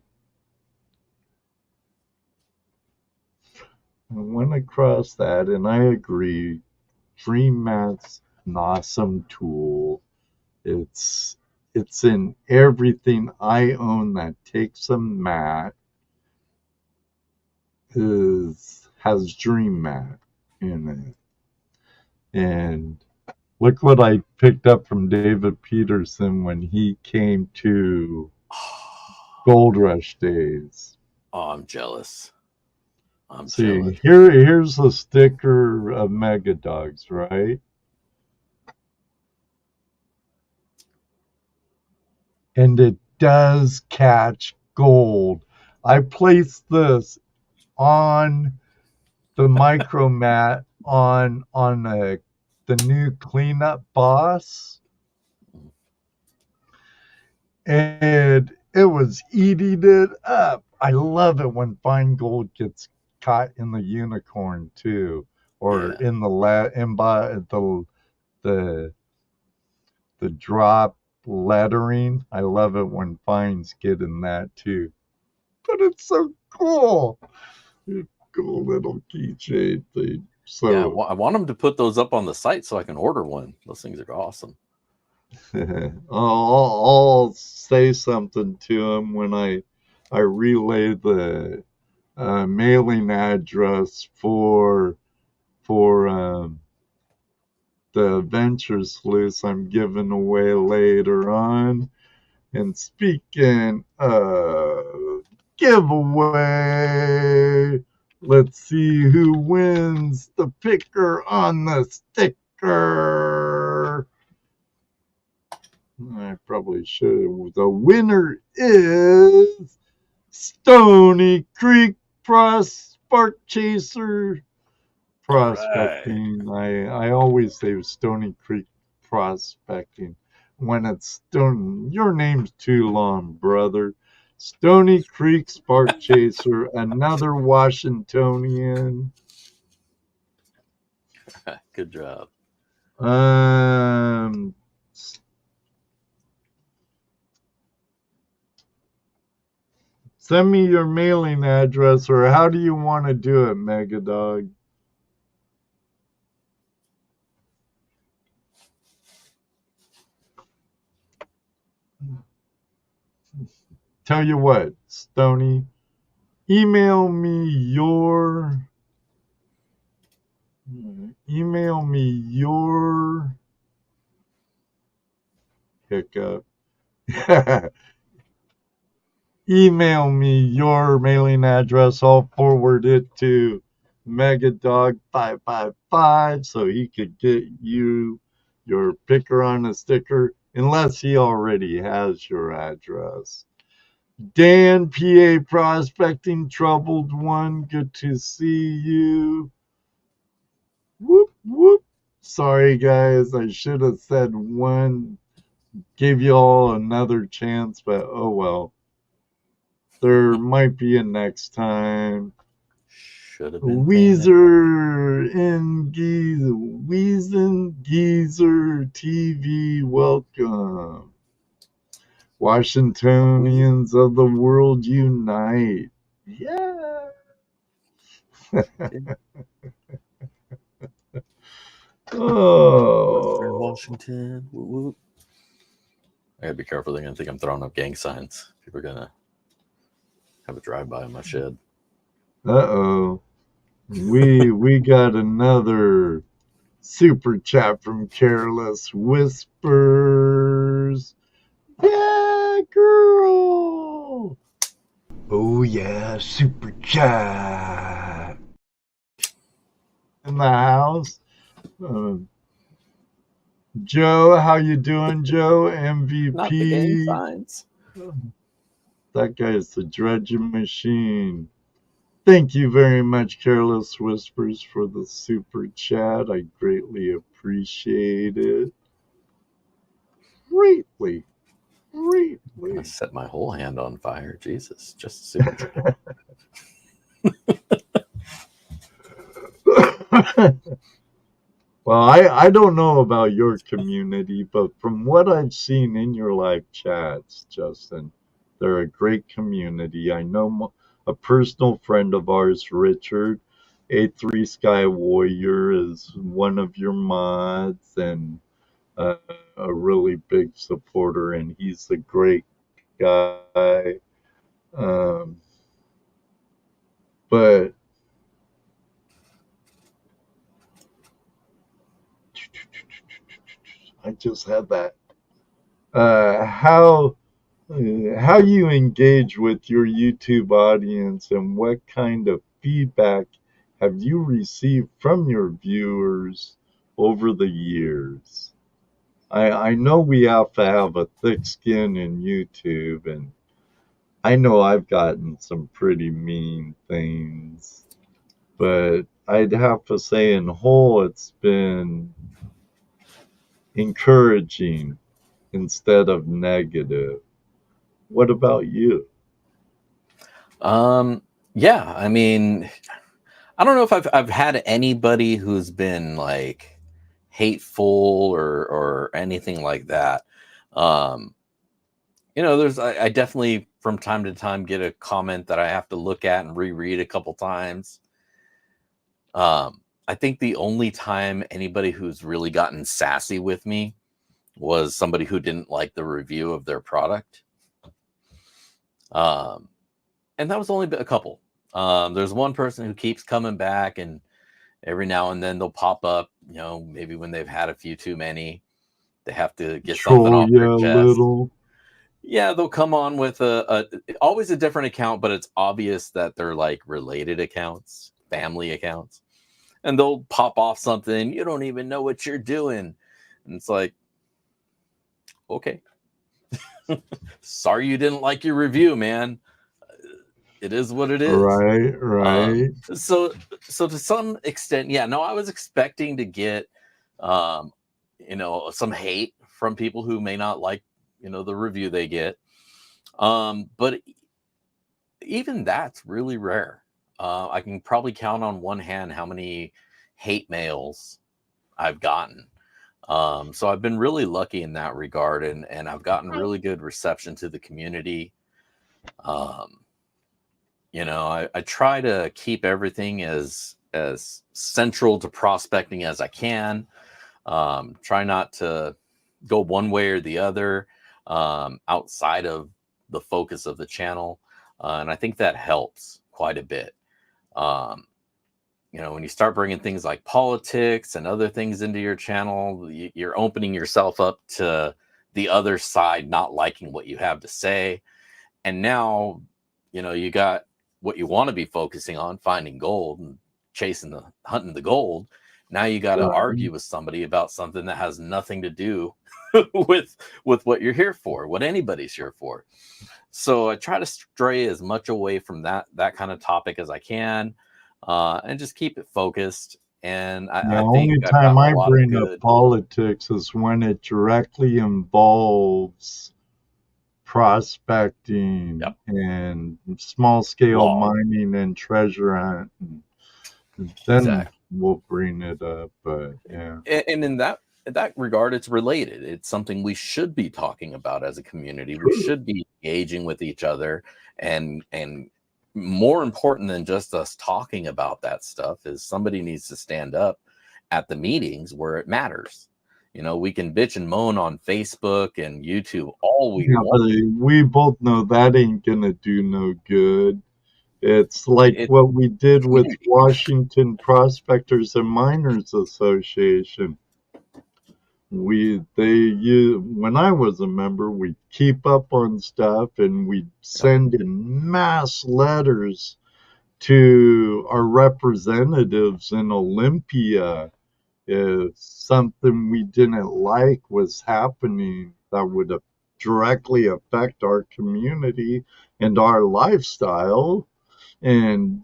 I went across that, and I agree. Dream Math's an awesome tool. It's in everything I own that takes a mat has Dream Math in it. And look what I picked up from David Peterson when he came to Gold Rush days. Oh, I'm jealous. See, here's a sticker of Mega Dogs, right? And it does catch gold. I placed this on the micro mat on the new cleanup boss, and it was eating it up. I love it when fine gold gets caught in the unicorn too, or in the drop lettering. I love it when fines get in that too. But it's so cool. Cool little keychain thing. So yeah, I want them to put those up on the site so I can order one. Those things are awesome. I'll say something to him when I relay the mailing address for the Adventure Sleuths I'm giving away later on. And speaking of giveaway, let's see who wins the picker on the sticker. I probably should. The winner is Stony Creek Spark Chaser Prospecting. Right. I always say Stony Creek Prospecting. When it's Stone, your name's too long, brother. Stony Creek Spark Chaser, another Washingtonian. Good job. Send me your mailing address, or how do you want to do it, Megadog? Tell you what, Stony, email me your hiccup. Email me your mailing address. I'll forward it to Megadog555 so he could get you your picker on a sticker, unless he already has your address. Dan, PA Prospecting, Troubled One, good to see you. Whoop, whoop. Sorry, guys, I should have said one, give you all another chance, but oh well. There might be a next time. Should have been Weezen Geezer TV, welcome. Washingtonians of the world unite. Yeah. Western Washington. Woo woo. I gotta be careful. They're gonna think I'm throwing up gang signs. People are gonna have a drive-by on my shed. Uh-oh. We got another super chat from Careless Whisper. girl. Oh yeah, super chat in the house. Uh, Joe, how you doing, Joe? Not the gang MVP. signs. That guy is the dredging machine. Thank you very much, Careless Whispers, for the super chat. I greatly appreciate it. Greatly. I'm gonna Greatly. set my whole hand on fire. Jesus, just super chat. Well, I don't know about your community, but from what I've seen in your live chats, Justin, they're a great community. I know a personal friend of ours, Richard, A3 Sky Warrior, is one of your mods and a really big supporter, and he's a great guy. Um, but I just had that. How you engage with your YouTube audience and what kind of feedback have you received from your viewers over the years? I know we have to have a thick skin in YouTube, and I know I've gotten some pretty mean things, but I'd have to say, in whole, it's been encouraging instead of negative. What about you? Yeah, I mean, I don't know if I've had anybody who's been like hateful or anything like that. Um, there's I definitely from time to time get a comment that I have to look at and reread a couple times. I think the only time anybody who's really gotten sassy with me was somebody who didn't like the review of their product. Um, and that was only a couple. There's one person who keeps coming back, and every now and then they'll pop up, maybe when they've had a few too many, they have to get something Troll off you their a chest. little. Yeah, they'll come on with always a different account, but it's obvious that they're like related accounts, family accounts. And they'll pop off something, you don't even know what you're doing. And it's like, okay. Sorry you didn't like your review, man. It is what it is. Right, right. So to some extent, yeah, no, I was expecting to get some hate from people who may not like, the review they get. But even that's really rare. I can probably count on one hand how many hate mails I've gotten. So I've been really lucky in that regard, and I've gotten really good reception to the community. I try to keep everything as central to prospecting as I can. Try not to go one way or the other outside of the focus of the channel, and I think that helps quite a bit. Um, when you start bringing things like politics and other things into your channel, you're opening yourself up to the other side not liking what you have to say. And now, you got what you want to be focusing on, finding gold and hunting the gold. Now you got to Right. argue with somebody about something that has nothing to do with what you're here for, what anybody's here for. So I try to stray as much away from that kind of topic as I can, and just keep it focused. And The I think only I've time gotten a I lot of bring up good. politics is when it directly involves prospecting Yep, and small scale law. mining and treasure hunting. Then Exactly. we'll bring it up. But yeah. And in that regard, it's related. It's something we should be talking about as a community. We True. should be engaging with each other, and more important than just us talking about that stuff is somebody needs to stand up at the meetings where it matters. We can bitch and moan on Facebook and YouTube all we Yeah, but want. we both know that ain't gonna do no good. It's like It's what we did with community. Washington Prospectors and Miners Association. when I was a member, we'd keep up on stuff and we'd Yep. send in mass letters to our representatives in Olympia if something we didn't like was happening that would directly affect our community and our lifestyle. And,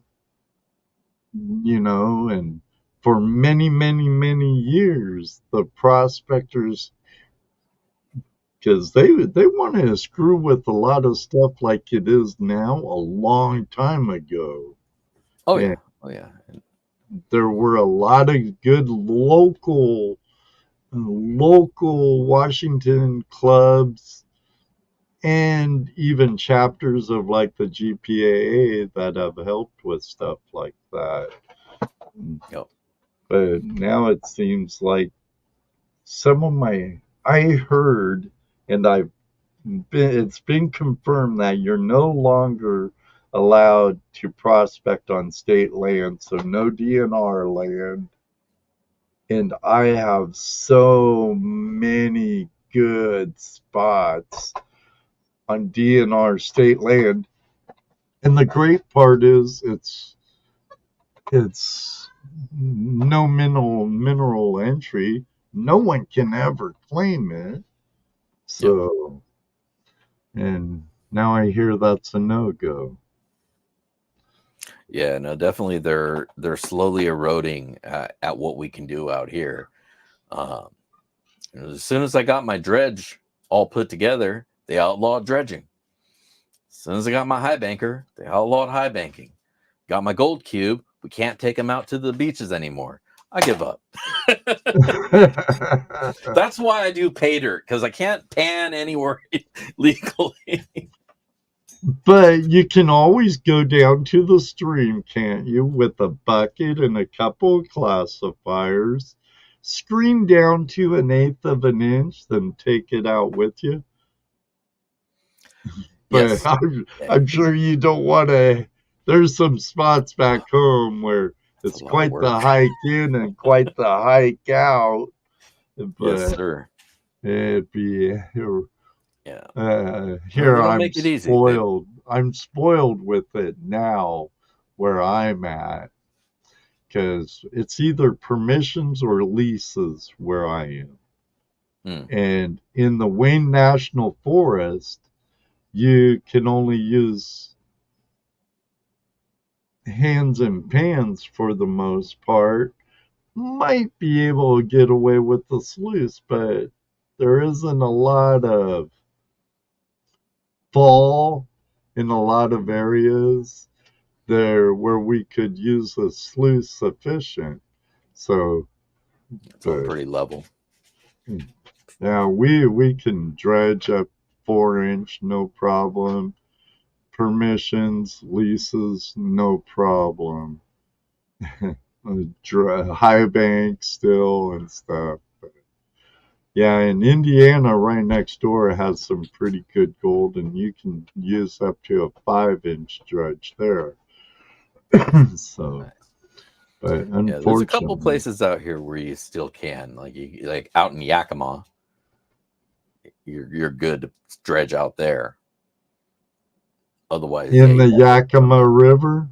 and for many, many, many years, the prospectors, because they wanted to screw with a lot of stuff like it is now a long time ago. Oh And yeah. Oh yeah. there were a lot of good local Washington clubs and even chapters of like the GPAA that have helped with stuff like that. Yep. But now it seems like I heard, and it's been confirmed that you're no longer allowed to prospect on state land, so no DNR land. And I have so many good spots on DNR state land. And the great part is it's no mineral entry. No one can ever claim it. Yep. So, and now I hear that's a no go. Yeah, no, definitely they're slowly eroding at what we can do out here. Um, as soon as I got my dredge all put together, they outlawed dredging. As soon as I got my high banker, they outlawed high banking. Got my gold cube, we can't take them out to the beaches anymore. I give up. That's why I do pay dirt, because I can't pan anywhere legally. But you can always go down to the stream, can't you, with a bucket and a couple of classifiers, screen down to 1/8 of an inch, then take it out with you. But Yes. I'm sure you don't want to. There's some spots back home where It's it's a lot of quite the work. hike in and quite the hike out. Yes, But sir. it'd be Yeah. No, here they don't I'm make it easy. They, spoiled. I'm spoiled with it now where I'm at because it's either permissions or leases where I am. And in the Wayne National Forest, you can only use hands and pans for the most part. Might be able to get away with the sluice, but there isn't a lot of fall in a lot of areas there where we could use a sluice sufficient. So, it's all but pretty level. yeah, we can dredge up 4 inch, no problem. Permissions, leases, no problem. High bank still and stuff. But yeah, in Indiana, right next door, has some pretty good gold, and you can use up to a 5 inch dredge there. So, Nice. but Yeah, there's a couple unfortunately, places out here where you still can, like out in Yakima, you're good to dredge out there. Otherwise, yeah, in you the got to go Yakima up. River,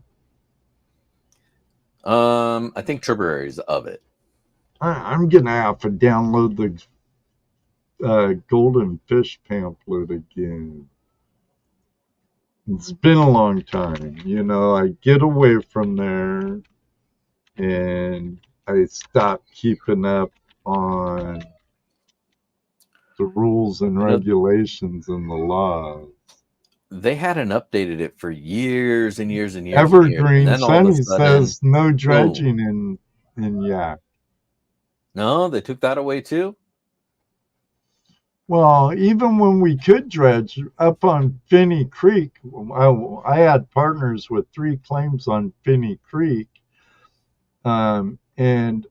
I think tributaries of it. I'm gonna have to download the golden fish pamphlet again. It's been a long time. I get away from there and I stopped keeping up on the rules and You know, regulations and the laws. they hadn't updated it for years and years and years and years, and Evergreen then all of a Sunny sudden, says no boom! dredging in Yak. No, they took that away too. Well, even when we could dredge up on Finney Creek, I had partners with 3 claims on Finney Creek, and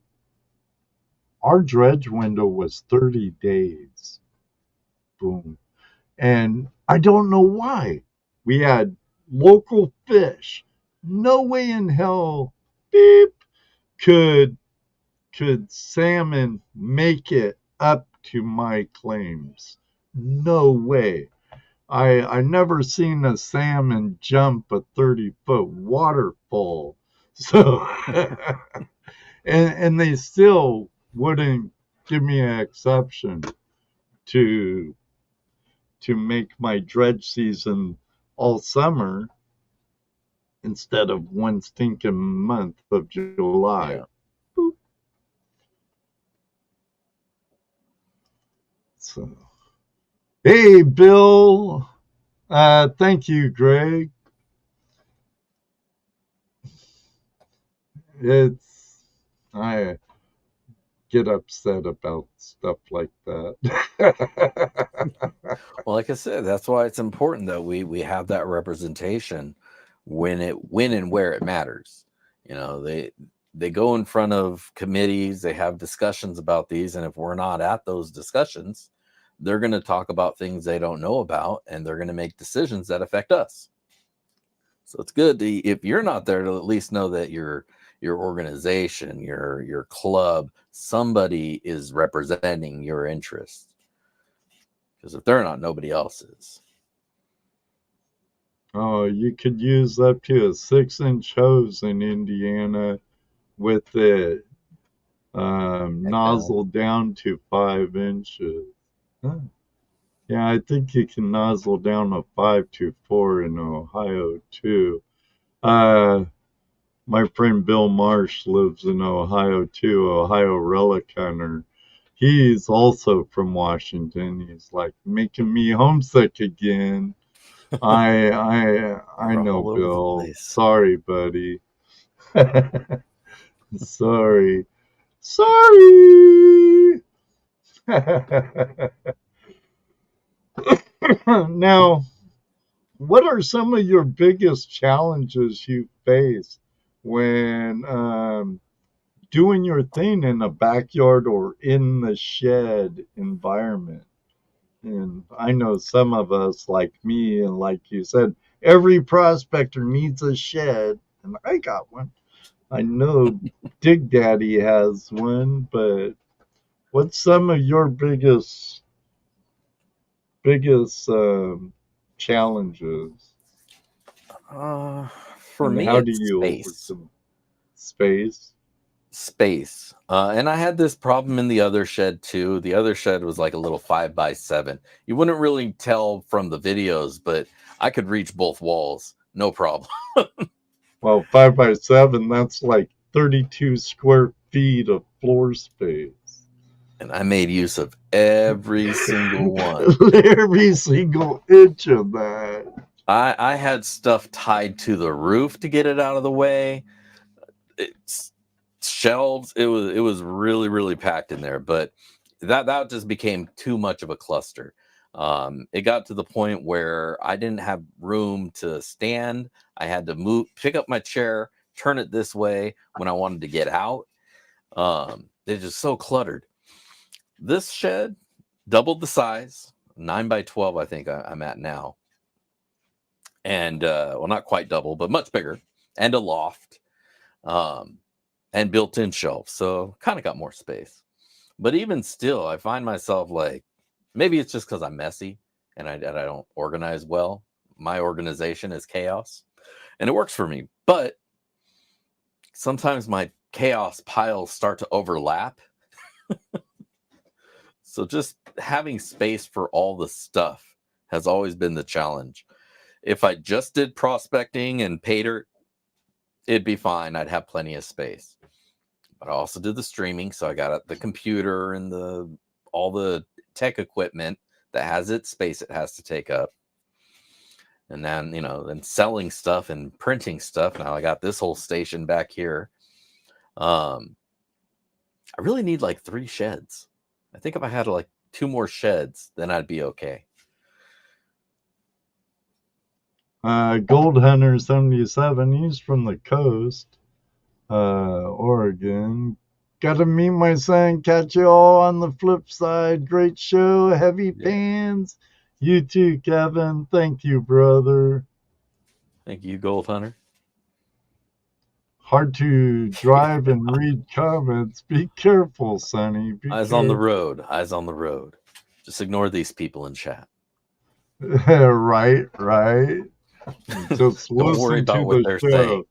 our dredge window was 30 days. Boom. And I don't know why. We had local fish. No way in hell, beep, could salmon make it up to my claims. No way. I never seen a salmon jump a 30-foot waterfall. So and they still wouldn't give me an exception to make my dredge season all summer instead of one stinking month of July. Yeah. Boop. So, hey, Bill. Thank you, Greg. It's I get upset about stuff like that. Well, like I said, that's why it's important that we have that representation when and where it matters. You know, they go in front of committees, they have discussions about these, and if we're not at those discussions, they're going to talk about things they don't know about, and they're going to make decisions that affect us. So it's good to, if you're not there, to at least know that your organization, your club, somebody is representing your interests. Because if they're not, nobody else is. Oh, you could use up to a 6-inch hose in Indiana with it Heck no. nozzle down to 5 inches. Huh. Yeah, I think you can nozzle down a 5 to 4 in Ohio too. Uh, my friend Bill Marsh lives in Ohio too, Ohio relic hunter. He's also from Washington. He's like making me homesick again. I You're know, all over the Bill. place. Sorry, buddy. Sorry. Sorry. Now, what are some of your biggest challenges you face when doing your thing in a backyard or in the shed environment? And I know some of us, like me, and like you said, every prospector needs a shed, and I got one. I know Dig Daddy has one, but what's some of your biggest challenges, For and me, how do it's you space. overcome space? Space. And I had this problem in the other shed too. The other shed was like a little 5x7. You wouldn't really tell from the videos, but I could reach both walls, no problem. Well, 5x7, that's like 32 square feet of floor space. And I made use of every single one. Every single inch of that. I had stuff tied to the roof to get it out of the way. It's shelves. It was really, really packed in there, but that just became too much of a cluster. It got to the point where I didn't have room to stand. I had to pick up my chair, turn it this way when I wanted to get out. It's just so cluttered. This shed doubled the size, 9x12, I think I'm at now. And well, not quite double, but much bigger, and a loft, and built-in shelves. So kind of got more space. But even still, I find myself like, maybe it's just because I'm messy and I don't organize well. My organization is chaos, and it works for me. But sometimes my chaos piles start to overlap. So just having space for all the stuff has always been the challenge. If I just did prospecting and pay dirt, it'd be fine. I'd have plenty of space. But I also did the streaming, so I got the computer and all the tech equipment that has its space it has to take up. And then, then selling stuff and printing stuff. Now I got this whole station back here. I really need like 3 sheds. I think if I had like 2 more sheds, then I'd be okay. Gold Hunter 77, he's from the coast, Oregon. Gotta meet my son. Catch you all on the flip side. Great show. Heavy fans. You too, Kevin. Thank you, brother. Thank you, Gold Hunter. hard to drive and read comments. Be careful, Sonny. Be Eyes on the careful. road. Eyes on the road. Just ignore these people in chat. Right, right. Just Don't worry listen to about what the they're saying.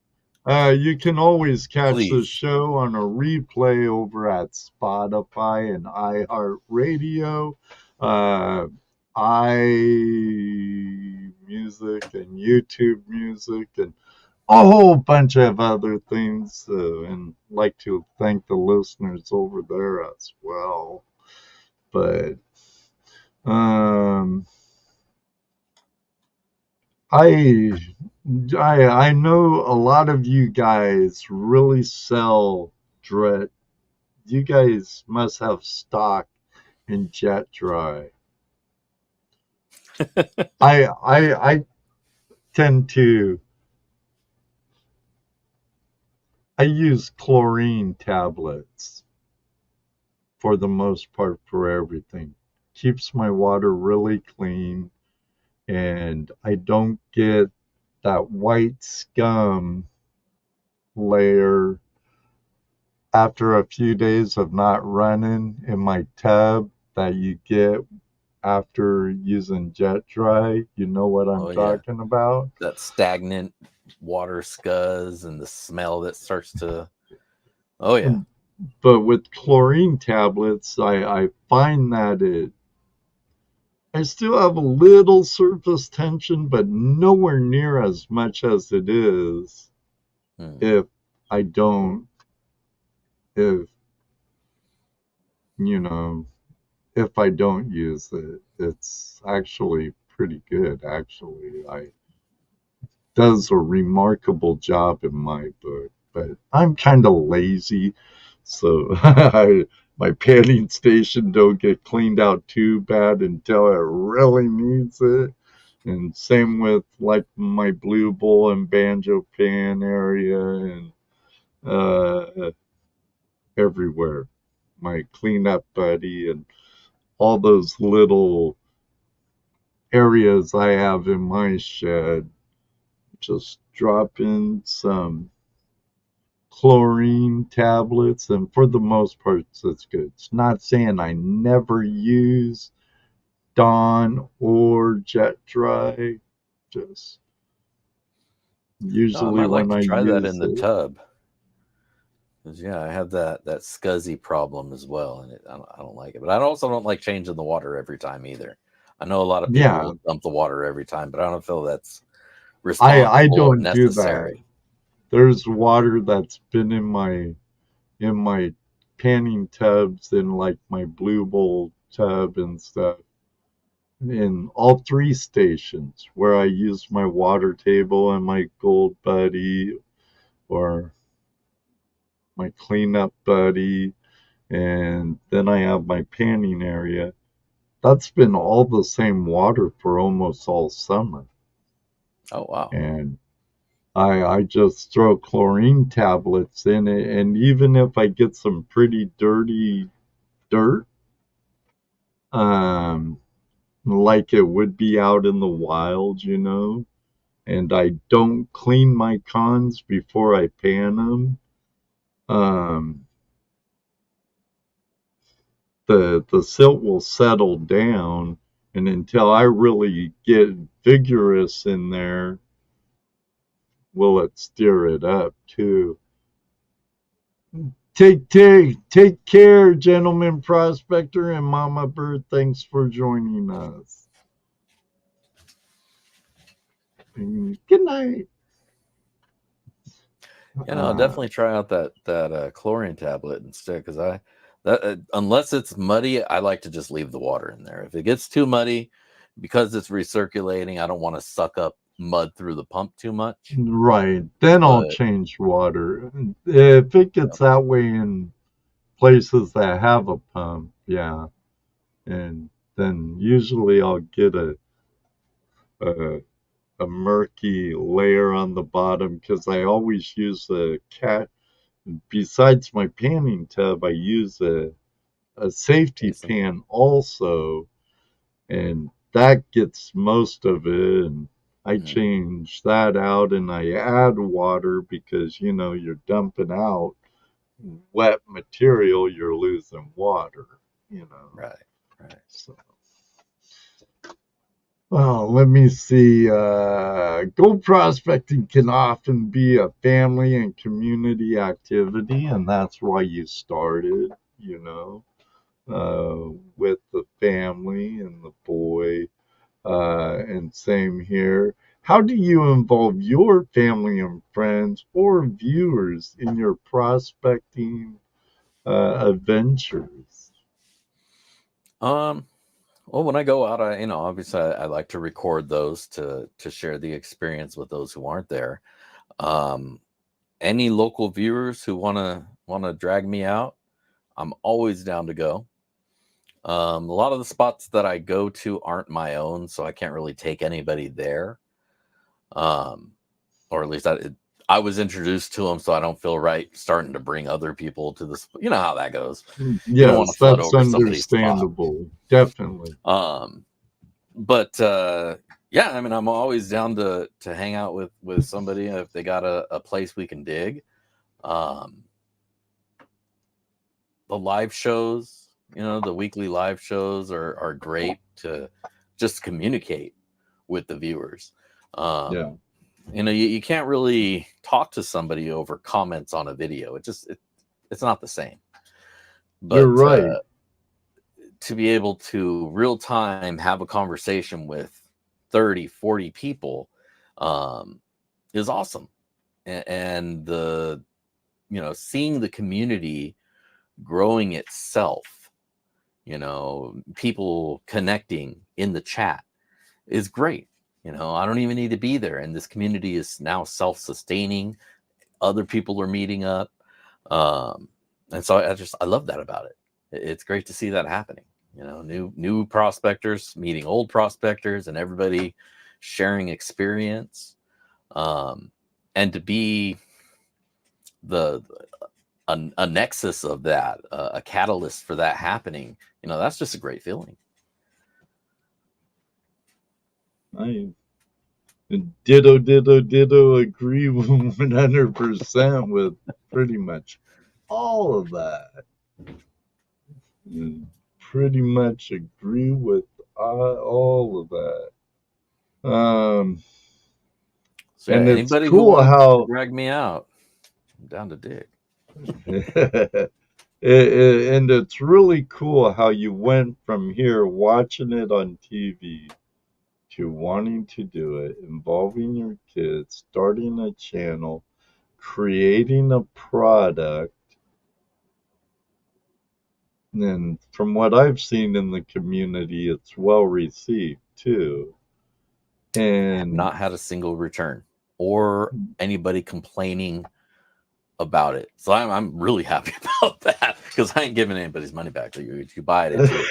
show. You can always catch the Please. show on a replay over at Spotify and iHeartRadio, iMusic and YouTube Music, and a whole bunch of other things. And like to thank the listeners over there as well. But um, I I know a lot of you guys really sell Dread. You guys must have stock in Jet Dry. I tend to I use chlorine tablets for the most part for everything. Keeps my water really clean, and I don't get that white scum layer after a few days of not running in my tub that you get after using Jet Dry. You know what I'm Oh yeah, talking about? that stagnant water scuzz and the smell that starts to. Oh yeah. But with chlorine tablets, I find that I still have a little surface tension, but nowhere near as much as it is if I don't, if, you know, if I don't use it. It's actually pretty good, actually. I does a remarkable job in my book, but I'm kind of lazy, so my panning station don't get cleaned out too bad until it really needs it. And same with like my blue bowl and banjo pan area and uh, everywhere. My cleanup buddy and all those little areas I have in my shed. Just drop in some chlorine tablets, and for the most part, it's good. It's not saying I never use Dawn or Jet Dry, just No, I usually might like when to I try that in use the it. tub. 'Cause, yeah, I have that scuzzy problem as well, and I don't like it. But I also don't like changing the water every time either. I know a lot of people Yeah, will dump the water every time, but I don't feel that's I responsible or don't do that. necessary. There's water that's been in my panning tubs in like my blue bowl tub and stuff in all three stations where I use my water table and my gold buddy or my cleanup buddy, and then I have my panning area. That's been all the same water for almost all summer. Oh wow. And I just throw chlorine tablets in it, and even if I get some pretty dirty dirt, um, like it would be out in the wild, and I don't clean my cons before I pan them, um, the silt will settle down, and until I really get vigorous in there, will it stir it up too? Take care, gentleman prospector and Mama Bird. Thanks for joining us. Good night. I'll Uh, definitely try out that chlorine tablet instead because I that unless it's muddy, I like to just leave the water in there. If it gets too muddy, because it's recirculating, I don't want to suck up mud through the pump too much. right. Then I'll But change water. If it you know, gets that way in places that have a pump, yeah. And then usually I'll get a, a murky layer on the bottom because I always use a cat. Besides my panning tub, I use a safety Jason, pan also, and that gets most of it. And I change that out and I add water because, you're dumping out wet material, you're losing water, Right. Right. So, well, let me see. Gold prospecting can often be a family and community activity, and that's why you started, with the family and the boy. And same here. How do you involve your family and friends or viewers in your prospecting adventures? Well, when I go out, obviously I like to record those to share the experience with those who aren't there. Um, any local viewers who wanna drag me out, I'm always down to go. A lot of the spots that I go to aren't my own, so I can't really take anybody there. Um, or at least I was introduced to them, so I don't feel right starting to bring other people to this. You know how that goes. You don't want Yes, to flood that's over somebody's spot. understandable. Definitely. Um, but yeah, I mean, I'm always down to hang out with somebody if they got a place we can dig. Um, the live shows, the weekly live shows are great to just communicate with the viewers. Yeah, You can't really talk to somebody over comments on a video. It's not the same. you're But right. to be able to real time have a conversation with 30, 40 people is awesome. And seeing the community growing itself, people connecting in the chat is great. I don't even need to be there. And this community is now self-sustaining. Other people are meeting up. And so I love that about it. It's great to see that happening. New prospectors meeting old prospectors and everybody sharing experience. And to be a nexus of that, a catalyst for that happening, that's just a great feeling. I ditto agree 100% with pretty much all of that. Pretty much agree with all of that. So yeah, And it's anybody who cool wants to how drag me out, I'm down to dig. and it's really cool how you went from here watching it on TV to wanting to do it, involving your kids, starting a channel, creating a product. And from what I've seen in the community, it's well received too. Have And not had a single return or anybody complaining about it. So I'm really happy about that because I ain't giving anybody's money back. You buy it, it's yours.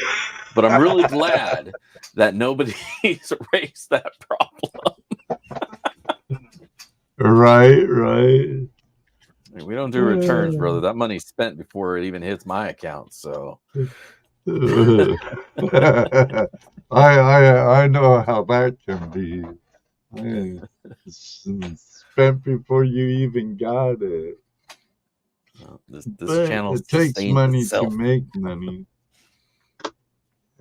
But I'm really glad that nobody's raised that problem. right. We don't do returns, brother. That money's spent before it even hits my account. So I know how that can be. It's spent before you even got it. this But channel it takes sustains money to itself. make money.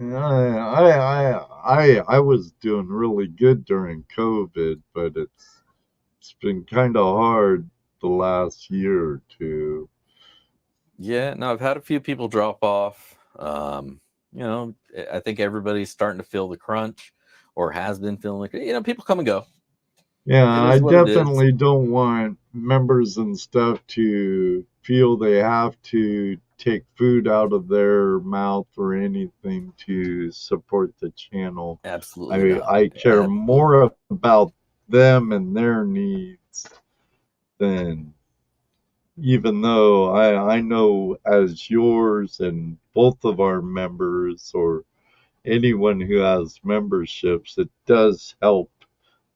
I was doing really good during COVID, but it's been kind of hard the last year or two. Yeah, no, I've had a few people drop off. I think everybody's starting to feel the crunch or has been feeling like, people come and go. Yeah, It I is what it is. definitely don't want members and stuff to feel they have to take food out of their mouth or anything to support the channel. Absolutely not. I care Absolutely more not. about them and their needs than even though I know as yours and both of our members or anyone who has memberships, it does help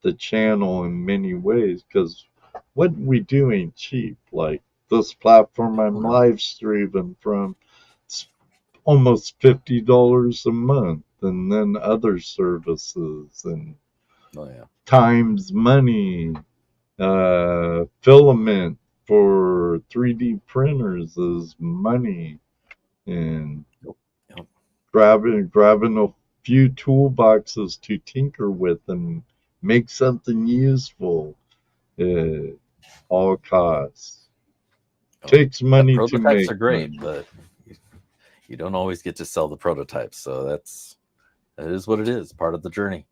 the channel in many ways because what we do ain't cheap. Like this platform I'm No. live streaming from, it's almost $50 a month, and then other services and Oh yeah. times money. Filament for 3D printers is money, and Yep. grabbing a few toolboxes to tinker with and make something useful at all costs. Takes Yeah, money to prototypes make are great, money. but you don't always get to sell the prototypes. So that is what it is, part of the journey.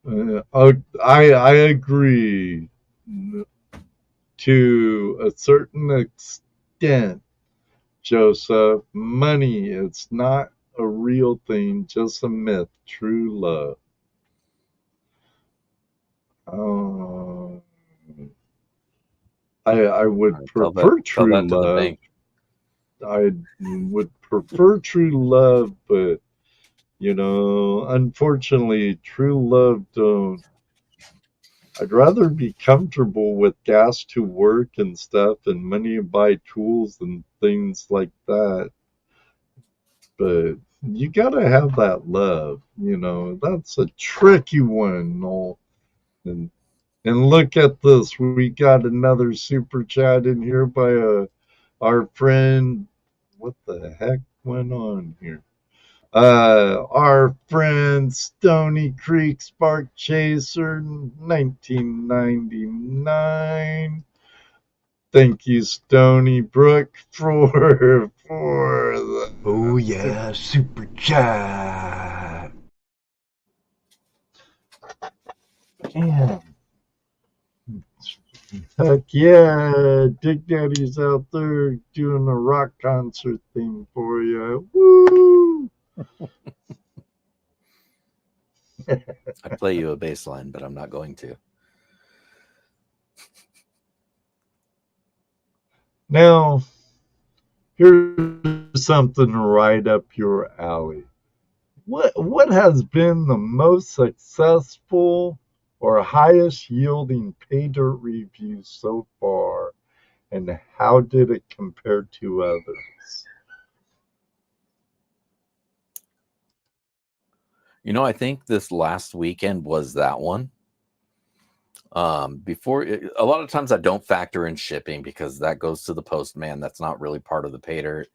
I agree to a certain extent, Joseph. Money, it's not a real thing, just a myth. True love. Uh, I would prefer Tell true that to the love. bank. I would prefer true love, but unfortunately, true love don't. I'd rather be comfortable with gas to work and stuff and money to buy tools and things like that. But you gotta have that love, That's a tricky one, Noel. And and look at this. We got another super chat in here by our friend. What the heck went on here? Our friend Stony Creek Spark Chaser, 1999. Thank you, Stony Brook, for the Oh yeah, super chat. damn. Heck yeah, Dick Daddy's out there doing a rock concert thing for you. Woo! I'd play you a bass line, but I'm not going to. Now, here's something right up your alley. What has been the most successful or highest yielding pay dirt review so far, and how did it compare to others? I think this last weekend was that one. Before a lot of times I don't factor in shipping because that goes to the postman. That's not really part of the pay dirt.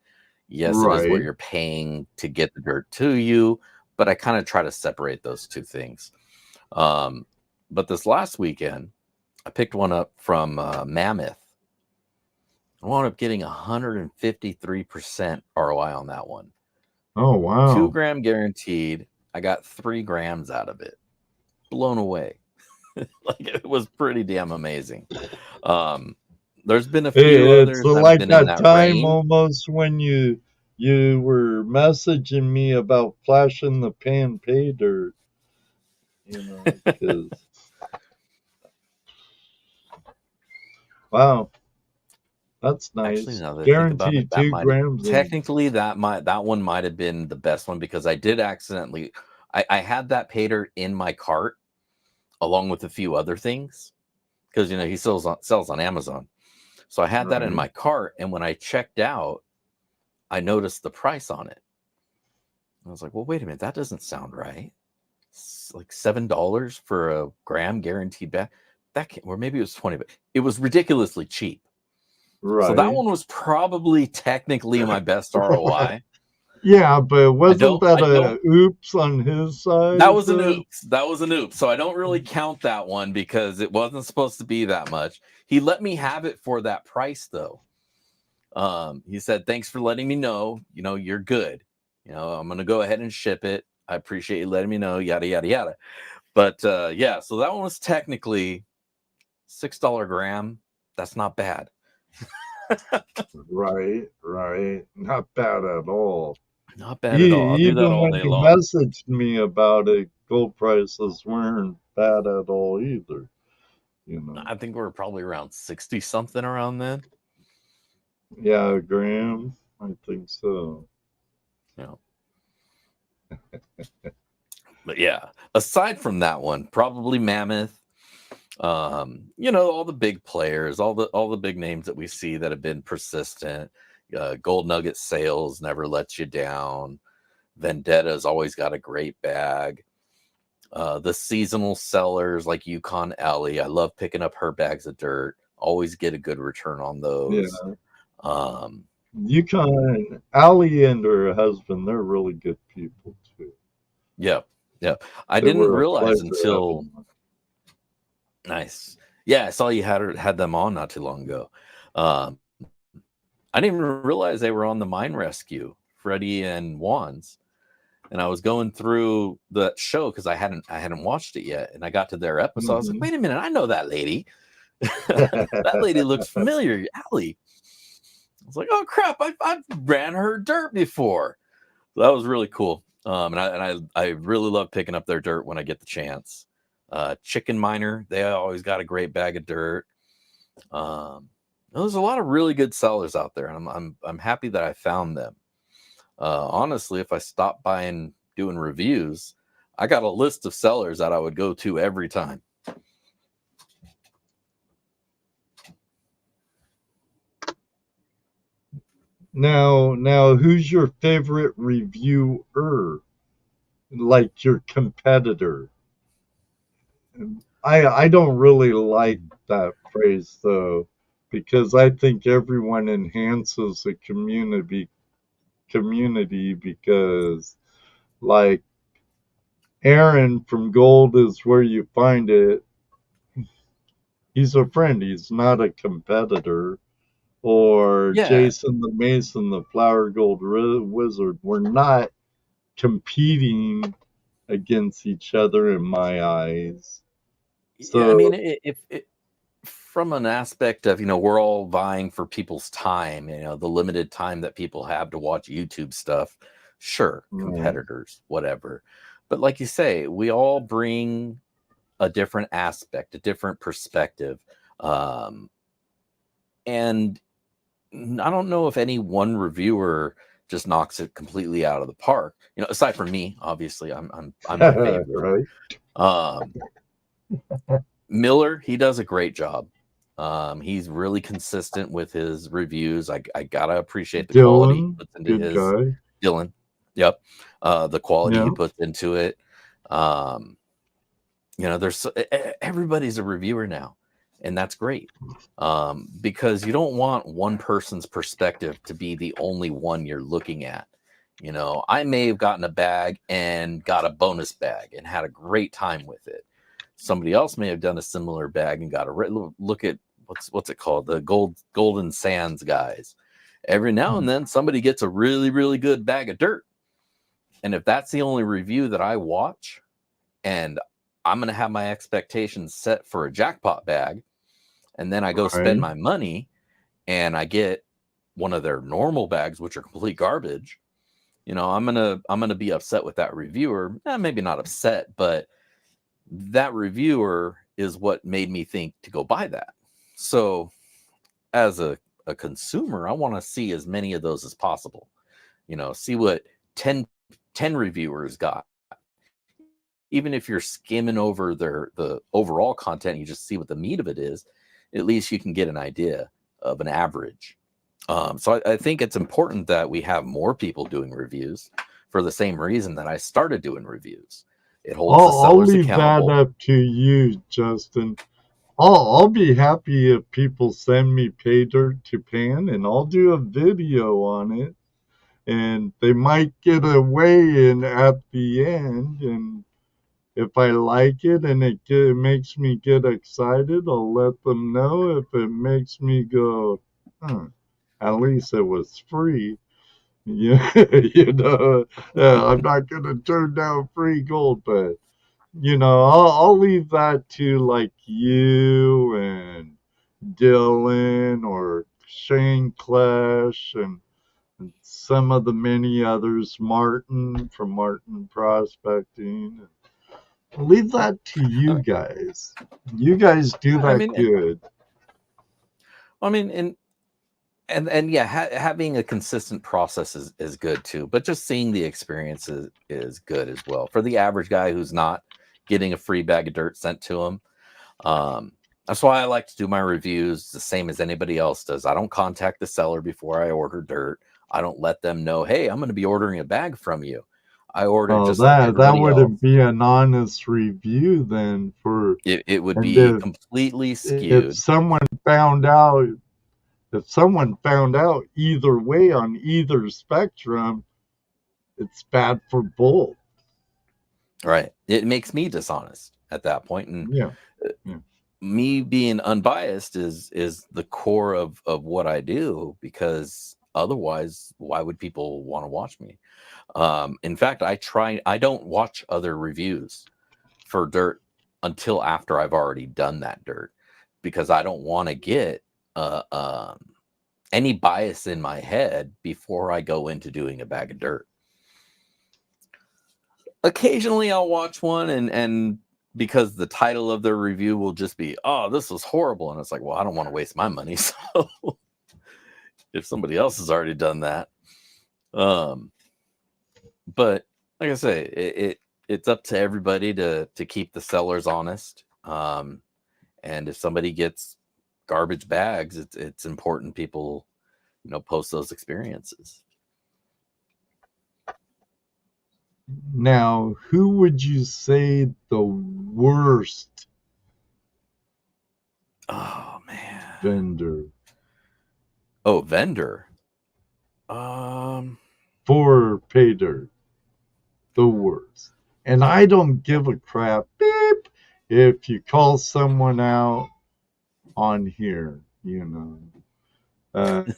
Yes, it is what Right. you're paying to get the dirt to you, but I kind of try to separate those two things. But this last weekend, I picked one up from Mammoth. I wound up getting 153% ROI on that one. Oh, 2 wow. gram guaranteed. I got 3 grams out of it. Blown away. Like, it was pretty damn amazing. There's been a few It's others that have like been in that that time range. almost when you were messaging me about flashing the pan pay dirt, because wow, that's Actually, nice. now that I think about it, Guaranteed 2 grams in. technically that one might have been the best one because I did accidentally I had that pay dirt in my cart along with a few other things because he sells on Amazon. So I had that in Right. my cart, and when I checked out, I noticed the price on it. I was like, well, wait a minute, that doesn't sound right. It's like $7 for a gram guaranteed back. Or maybe it was 20, but it was ridiculously cheap. So that Right. one was probably technically my best ROI. Yeah, but I wasn't don't, that I don't, a oops on his that side was an though? oops. That was an oops. So I don't really count that one because it wasn't supposed to be that much. He let me have it for that price though. He said, thanks for letting me know, you're good. I'm going to go ahead and ship it. I appreciate you letting me know, yada, yada, yada. But yeah, so that one was technically $6 gram. That's not bad. Right, right. Not bad at all. Not bad at all. I'll do that Even all when day you long. messaged me about it, gold prices weren't bad at all either. I think we're probably around 60 something around then. Yeah, Graham, I think so. But yeah, aside from that one, probably Mammoth. All the big players, all the big names that we see that have been persistent. Gold Nugget Sales never lets you down. Vendetta's always got a great bag. The seasonal sellers like Yukon Ellie, I love picking up her bags of dirt. Always get a good return on those. Yeah. Um, Yukon, Allie and her husband, they're really good people too. yeah, yeah. I They didn't were a realize pleasure until having them. nice. Yeah, I saw you had them on not too long ago. Um, I didn't even realize they were on the Mine Rescue, Freddie and Juan's. And I was going through the show because I hadn't watched it yet, and I got to their episode. I was like, Mhm. wait a minute, I know that lady. That lady looks familiar, Allie. I was like, oh crap, I've ran her dirt before. So that was really cool. And I really love picking up their dirt when I get the chance. Chicken Miner, they always got a great bag of dirt. There's a lot of really good sellers out there, and I'm happy that I found them. Honestly, if I stopped by and doing reviews, I got a list of sellers that I would go to every time. Now, who's your favorite reviewer? Like your competitor? I don't really like that phrase though, because I think everyone enhances the community because like Aaron from Gold is where you find it. He's a friend. He's not a competitor. Or Yeah, Jason the Mason, the Flower Gold Wizard. We're not competing against each other in my eyes. yeah. I mean, So, if from an aspect of we're all vying for people's time, the limited time that people have to watch YouTube stuff. Sure, right. competitors, whatever. But like you say, we all bring a different aspect, a different perspective. Um, and I don't know if any one reviewer just knocks it completely out of the park. Aside from me, obviously, I'm my favorite. Right. Um, Miller, he does a great job. He's really consistent with his reviews. I gotta appreciate the quality he Dylan, puts into good his guy. Dylan. Yep, the quality he Yeah. puts into it. Um, there's everybody's a reviewer now, and that's great. Because you don't want one person's perspective to be the only one you're looking at. I may have gotten a bag and got a bonus bag and had a great time with it. Somebody else may have done a similar bag and got look at what's it called, the golden sands guys. Every now and then somebody gets a really, really good bag of dirt, and if that's the only review that I watch, and I'm going to have my expectations set for a jackpot bag, and then I go spend Right. my money and I get one of their normal bags, which are complete garbage, I'm gonna be upset with that reviewer. Maybe not upset, but that reviewer is what made me think to go buy that. So as a consumer, I want to see as many of those as possible. See what 10 reviewers got. Even if you're skimming over the overall content, you just see what the meat of it is. At least you can get an idea of an average. So I think it's important that we have more people doing reviews for the same reason that I started doing reviews. It holds the I'll sellers leave that accountable. up to you, Justin. I'll be happy if people send me pay dirt to pan, and I'll do a video on it. And they might get a weigh-in at the end, and if I like it and it makes me get excited, I'll let them know. If it makes me go, at least it was free. Yeah, I'm not gonna turn down free gold, but I'll leave that to like you and Dylan or Shane Clash and some of the many others, Martin from Martin Prospecting. I'll leave that to you I guys. You guys do I that mean, good. I mean, and yeah, having a consistent process is good too. But just seeing the experience is good as well for the average guy who's not getting a free bag of dirt sent to him. Um, that's why I like to do my reviews the same as anybody else does. I don't contact the seller before I order dirt. I don't let them know, hey, I'm going to be ordering a bag from you. I ordered Oh, just like that everybody wouldn't else. be an honest review then. It would And be completely if skewed. someone found out, either way on either spectrum, it's bad for both. Right. It makes me dishonest at that point. And Yeah. Yeah. me being unbiased is the core of what I do, because otherwise, why would people want to watch me? In fact, I don't watch other reviews for dirt until after I've already done that dirt, because I don't want to get any bias in my head before I go into doing a bag of dirt. Occasionally I'll watch one and because the title of their review will just be, "Oh, this was horrible," and it's like, well, I don't want to waste my money, so if somebody else has already done that. But like I say, it's up to everybody to keep the sellers honest. And if somebody gets garbage bags, it's important people, post those experiences. Now, who would you say the worst Oh man. vendor Oh, vendor. for pay dirt? The worst. And I don't give a crap, beep, if you call someone out on here,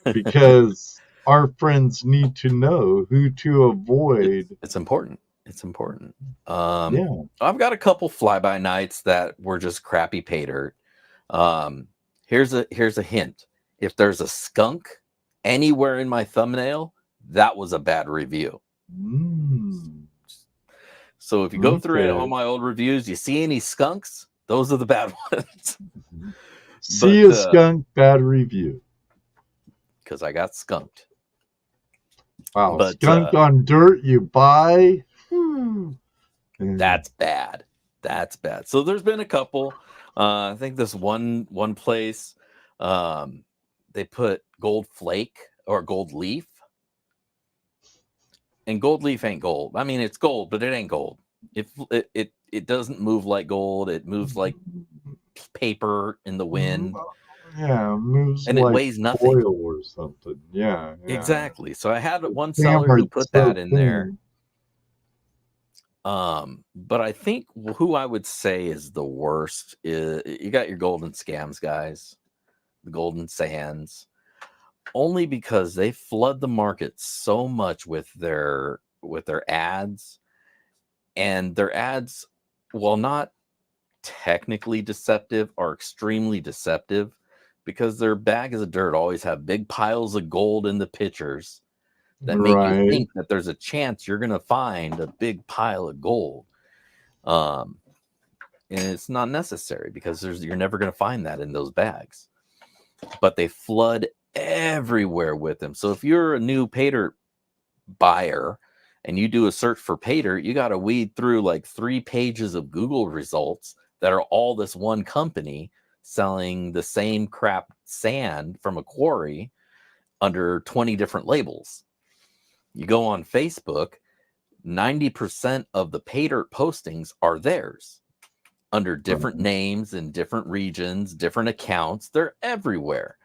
because our friends need to know who to avoid. It's important. It's important. Yeah. I've got a couple fly-by nights that were just crappy pay dirt. Here's a hint. If there's a skunk anywhere in my thumbnail, that was a bad review. So if you go through all my old reviews, you see any skunks, those are the bad ones. See a skunk, bad review. Because I got skunked. Wow, but, skunk on dirt you buy? That's bad. That's bad. So there's been a couple. I think this one place, they put gold flake or gold leaf. And gold leaf ain't gold. I mean, it's gold, but it ain't gold. It doesn't move like gold. It moves like paper in the wind. Yeah, it moves and like it weighs nothing. Oil or something. Yeah. Exactly. So I had one seller who put that in there. But I think who I would say is the worst is, you got your golden scams guys, the golden sands, only because they flood the market so much with their ads, and their ads, while not technically deceptive, are extremely deceptive, because their bags of dirt always have big piles of gold in the pictures that make you think that there's a chance you're going to find a big pile of gold. And it's not necessary, because you're never going to find that in those bags. But they flood everywhere with them. So if you're a new pay dirt buyer and you do a search for pay dirt, you got to weed through like 3 pages of Google results that are all this one company selling the same crap sand from a quarry under 20 different labels. You go on Facebook, 90% of the pay dirt postings are theirs under different names in different regions, different accounts. They're everywhere.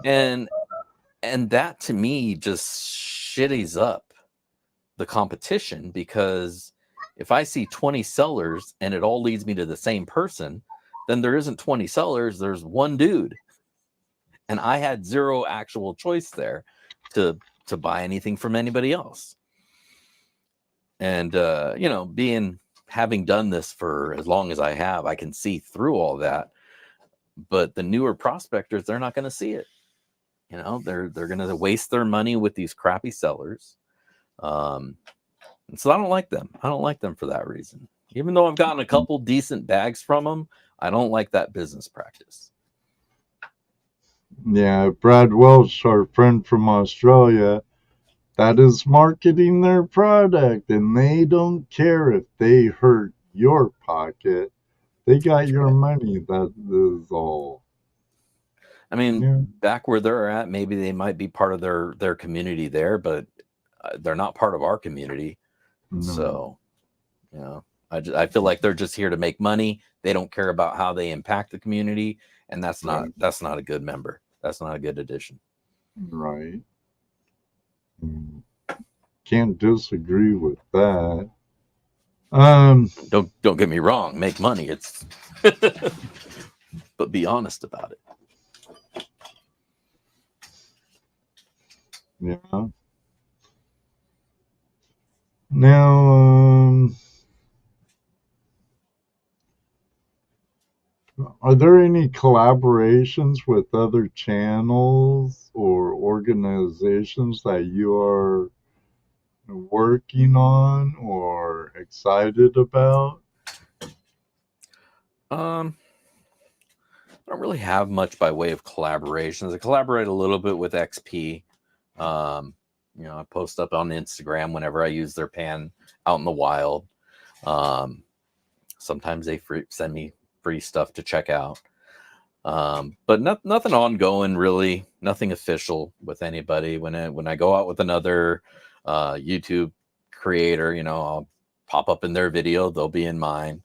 And that to me just shitties up the competition, because if I see 20 sellers and it all leads me to the same person, then there isn't 20 sellers, there's one dude. And I had zero actual choice there to buy anything from anybody else. And having done this for as long as I have, I can see through all that. But the newer prospectors, they're not going to see it. They're going to waste their money with these crappy sellers. And so I don't like them. I don't like them for that reason. Even though I've gotten a couple decent bags from them, I don't like that business practice. Yeah, Brad Welsh, our friend from Australia, that is marketing their product, and they don't care if they hurt your pocket. They got your money. That is all. I mean, back where they're at, maybe they might be part of their community there, but they're not part of our community. No. So, you know, I feel like they're just here to make money. They don't care about how they impact the community, and that's not a good member. That's not a good addition. Right. Can't disagree with that. Don't get me wrong, make money. It's but be honest about it. Yeah. Now, are there any collaborations with other channels or organizations that you are working on or excited about? I don't really have much by way of collaborations. I collaborate a little bit with XP. You know, I post up on Instagram whenever I use their pan out in the wild. Sometimes they send me free stuff to check out. But nothing ongoing, really. Nothing official with anybody. When I go out with another YouTube creator, you know, I'll pop up in their video. They'll be in mine.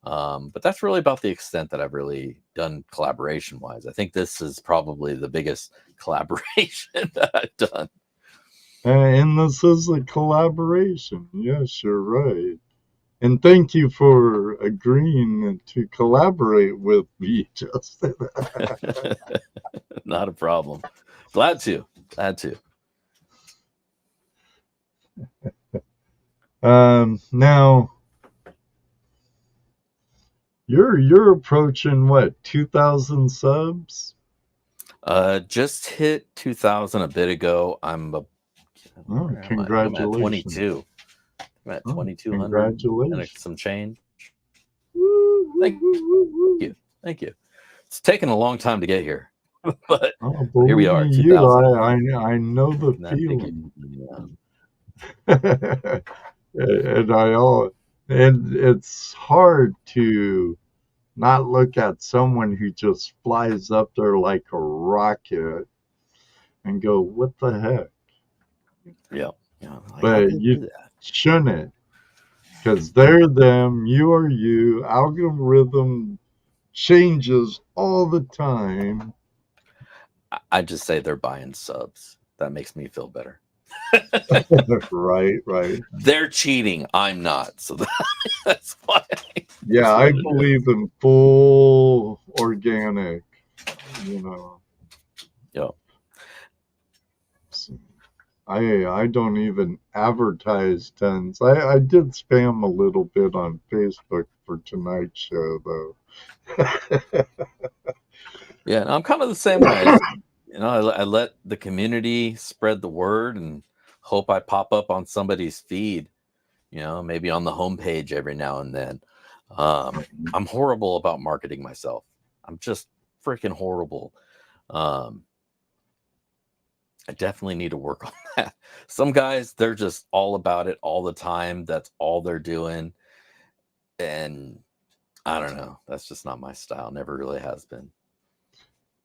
But that's really about the extent that I've really done collaboration wise. I think this is probably the biggest collaboration that I've done. And this is a collaboration. Yes, you're right. And thank you for agreeing to collaborate with me, Justin. Not a problem. Glad to. Now you're approaching what, 2,000 subs? Just hit 2,000 a bit ago. Congratulations. I'm at 22. I'm at 2,200 congratulations. and some change. Thank you. It's taken a long time to get here, but here we are. 2,000. I know the feeling. And it's hard to not look at someone who just flies up there like a rocket and go, what the heck? Yeah. But you shouldn't, because they're them, you are you. Algorithm changes all the time. I just say they're buying subs. That makes me feel better. Right. They're cheating. I'm not. So that's why. I believe in full organic, you know. Yep. I don't even advertise tons. I did spam a little bit on Facebook for tonight's show, though. Yeah, I'm kind of the same way. You know, I let the community spread the word and hope I pop up on somebody's feed, you know, maybe on the homepage every now and then. I'm horrible about marketing myself. I'm just freaking horrible. I definitely need to work on that. Some guys, they're just all about it all the time. That's all they're doing. And I don't know. That's just not my style. Never really has been.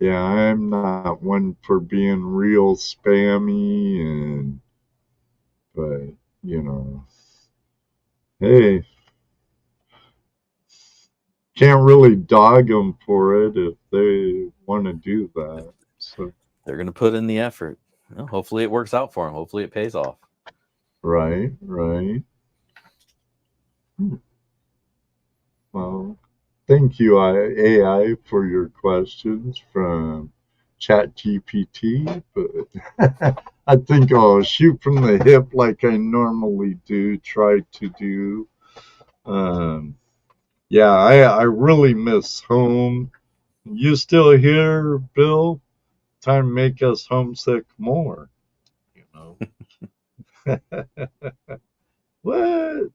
Yeah, I'm not one for being real spammy, but you know, hey, can't really dog them for it if they want to do that. So they're going to put in the effort. Well, hopefully it works out for them. Hopefully it pays off. Right. Well, thank you, AI, for your questions from ChatGPT, but I think I'll shoot from the hip like I normally try to do. I really miss home. You still here, Bill? Time to make us homesick more, you know. What?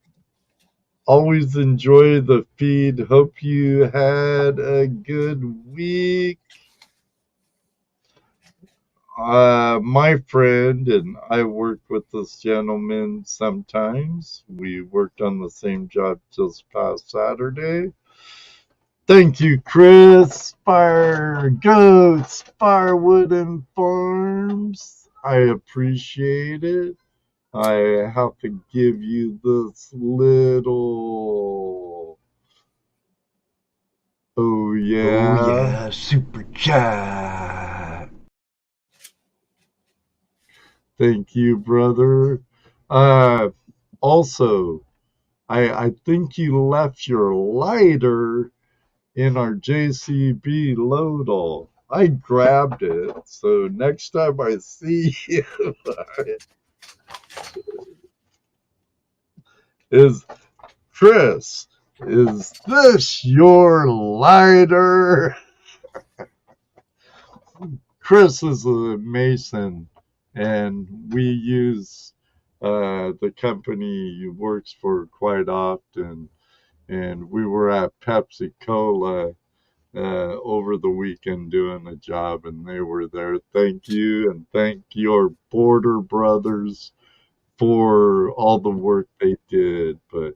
Always enjoy the feed. Hope you had a good week. My friend and I work with this gentleman sometimes. We worked on the same job just past Saturday. Thank you, Chris. Fire Goats, Firewood and Farms. I appreciate it. I have to give you this little. Oh, yeah. Oh yeah, super chat. Thank you, brother. Also, I think you left your lighter in our JCB load all. I grabbed it, so next time I see you, is Chris, is this your lighter? Chris is a Mason, and we use the company he works for quite often. And we were at Pepsi Cola over the weekend doing a job, and they were there. Thank you, and thank your border brothers for all the work they did. But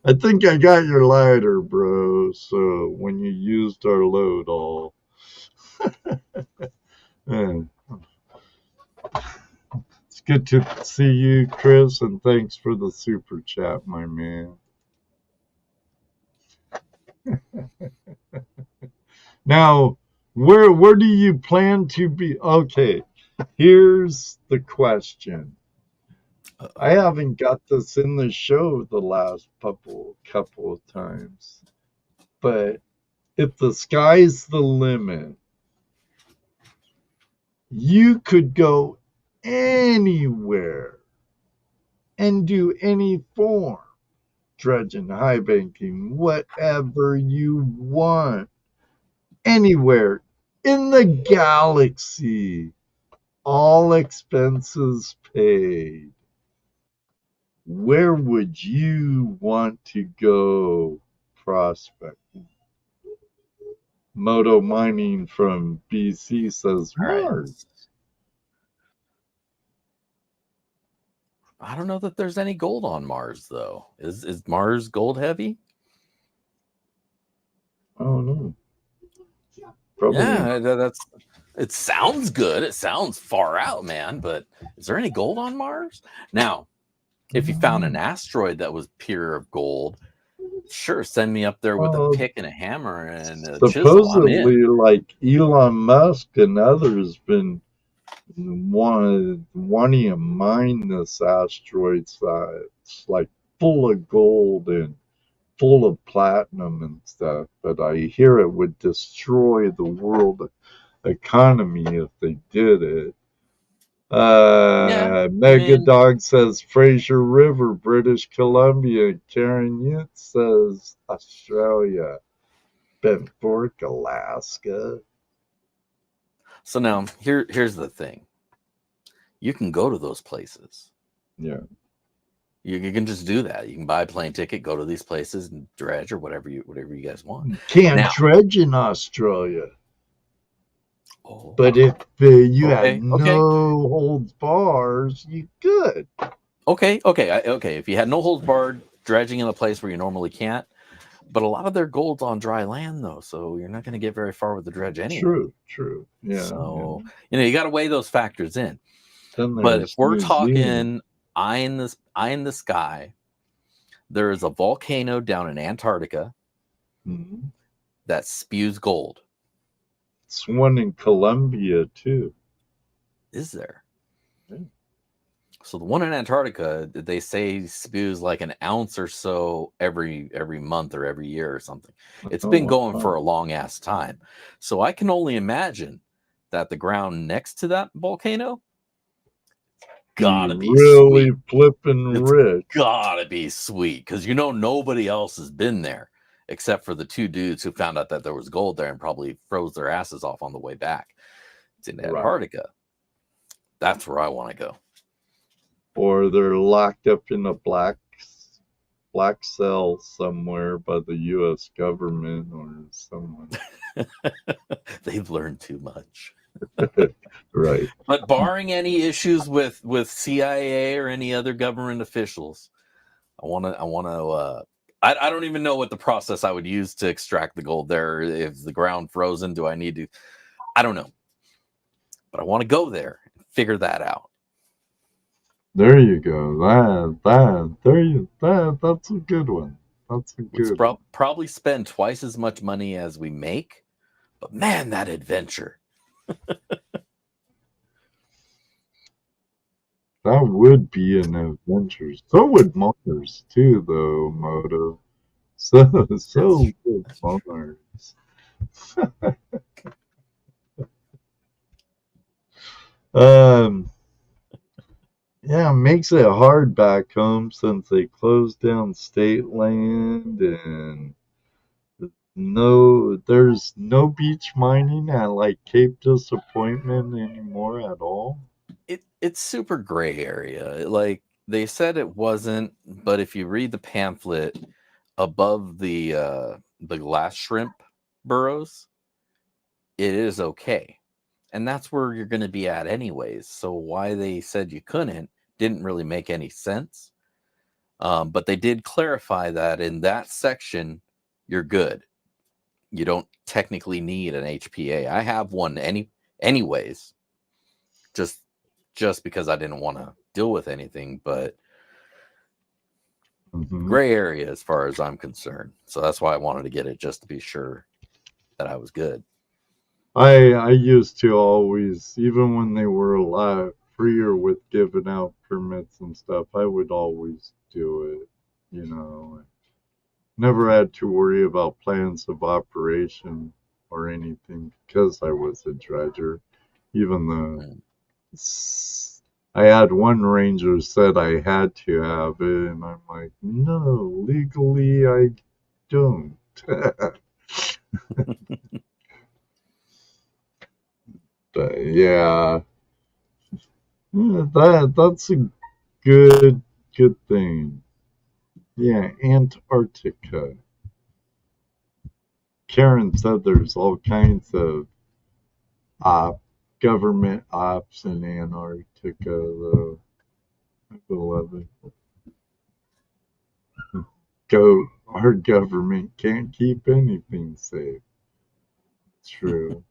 I think I got your lighter, bro. So when you used our load all. Yeah. It's good to see you, Chris, and thanks for the super chat, my man. Now, where do you plan to be? Okay, here's the question. I haven't got this in the show the last couple of times, but if the sky's the limit, you could go anywhere and do any form, dredging, high banking, whatever you want, anywhere in the galaxy, all expenses paid. Where would you want to go prospecting? Moto Mining from BC says All right. Mars. I don't know that there's any gold on Mars, though. Is Mars gold heavy? Oh no. Probably. Yeah, that's. It sounds good. It sounds far out, man. But is there any gold on Mars? Now, if you found an asteroid that was pure of gold, sure, send me up there with a pick and a hammer and a chisel. I'm in. Supposedly, like Elon Musk and others been wanting to mine this asteroid that's like full of gold and full of platinum and stuff. But I hear it would destroy the world economy if they did it. Yeah, I Mega mean, Dog says Fraser River, British Columbia. Karen Yut says Australia. Ben Fork, Alaska. so now here's the thing. You can go to those places. Yeah. You can just do that. You can buy a plane ticket, go to these places, and dredge or whatever you guys want. Can't Now, dredge in Australia. oh, But if you had okay. no holds bars, you could. Okay. If you had no holds barred, dredging in a place where you normally can't, but a lot of their gold's on dry land though, so you're not going to get very far with the dredge anyway. True. Yeah. So you got to weigh those factors in. Then But if we're New talking Zealand. eye in the sky, there is a volcano down in Antarctica that spews gold. It's one in Colombia too. Is there? So the one in Antarctica, they say spews like an ounce or so every month or every year or something. It's been going for a long ass time. So I can only imagine that the ground next to that volcano gotta be really sweet. flipping rich. Gotta be sweet because nobody else has been there except for the two dudes who found out that there was gold there and probably froze their asses off on the way back. It's in Antarctica. That's where I want to go. Or they're locked up in a black cell somewhere by the U.S. government or someone. They've learned too much. Right. But barring any issues with CIA or any other government officials, I don't even know what the process I would use to extract the gold there. If the ground frozen, do I need to? I don't know. But I want to go there and figure that out. There you go. That's a good one. That's a We'd good one. probably spend twice as much money as we make, but man, that adventure. That would be an adventure. So would Mars too, though, Moto. So would Mars. Um, yeah, it makes it hard back home since they closed down state land and there's no beach mining at like Cape Disappointment anymore at all. It's super gray area. Like they said it wasn't, but if you read the pamphlet above the glass shrimp burrows, it is okay. And that's where you're going to be at anyways. So why they said you couldn't didn't really make any sense. But they did clarify that in that section, you're good. You don't technically need an HPA. I have one anyways, just because I didn't want to deal with anything, but gray area as far as I'm concerned. So that's why I wanted to get it, just to be sure that I was good. I used to always, even when they were a lot freer with giving out permits and stuff, I would always do it. You know, never had to worry about plans of operation or anything because I was a dredger. Even though I had one ranger said I had to have it, and I'm like, no, legally I don't. But yeah, that's a good thing. Yeah, Antarctica. Karen said there's all kinds of government ops in Antarctica, though. I love it. Our government can't keep anything safe. True.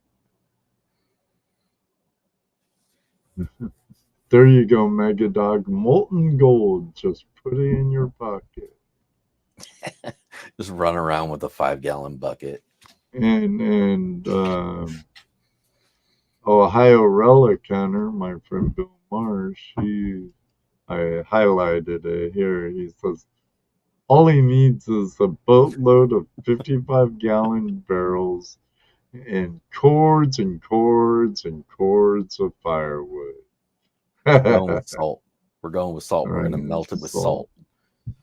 There you go, Mega Dog. Molten gold. Just put it in your pocket. Just run around with a 5-gallon bucket. And Ohio Relic Hunter, my friend Bill Marsh, I highlighted it here. He says all he needs is a boatload of 55-gallon barrels and cords and cords and cords of firewood. We're going with salt. We're going with salt. We're going to melt it with salt.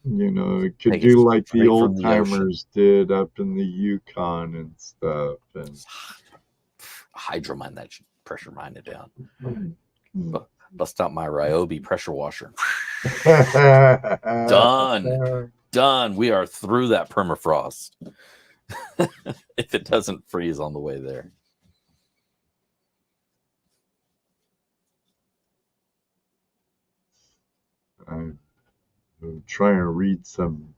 You know, it could do like the old timers did up in the Yukon and stuff. And hydromine that should pressure mine it down. Bust out my Ryobi pressure washer. Done. We are through that permafrost. If it doesn't freeze on the way there. I'm trying to read some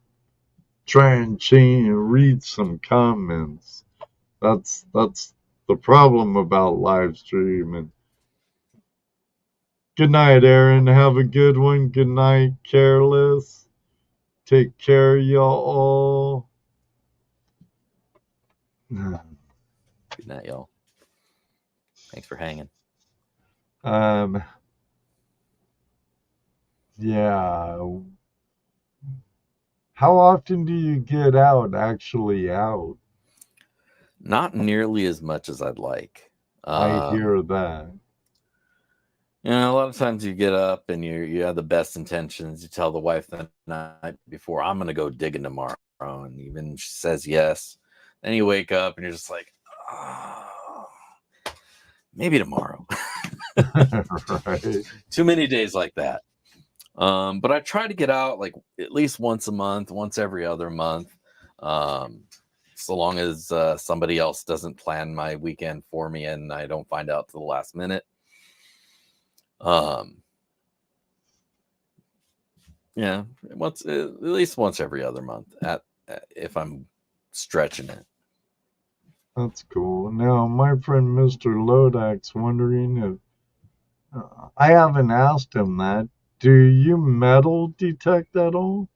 comments. That's the problem about live streaming. Good night, Aaron. Have a good one. Good night, Careless. Take care, y'all. Good night, y'all. Thanks for hanging. Yeah. How often do you get actually out? Not nearly as much as I'd like. I hear that. You know, a lot of times you get up and you have the best intentions. You tell the wife the night before, I'm going to go digging tomorrow. And even she says yes. Then you wake up and you're just like, oh, maybe tomorrow. Right. Too many days like that. But I try to get out like at least once a month, once every other month. So long as somebody else doesn't plan my weekend for me and I don't find out to the last minute. Yeah, at least once every other month if I'm stretching it. That's cool. Now, my friend Mr. Lodak's wondering if I haven't asked him that. Do you metal detect at all?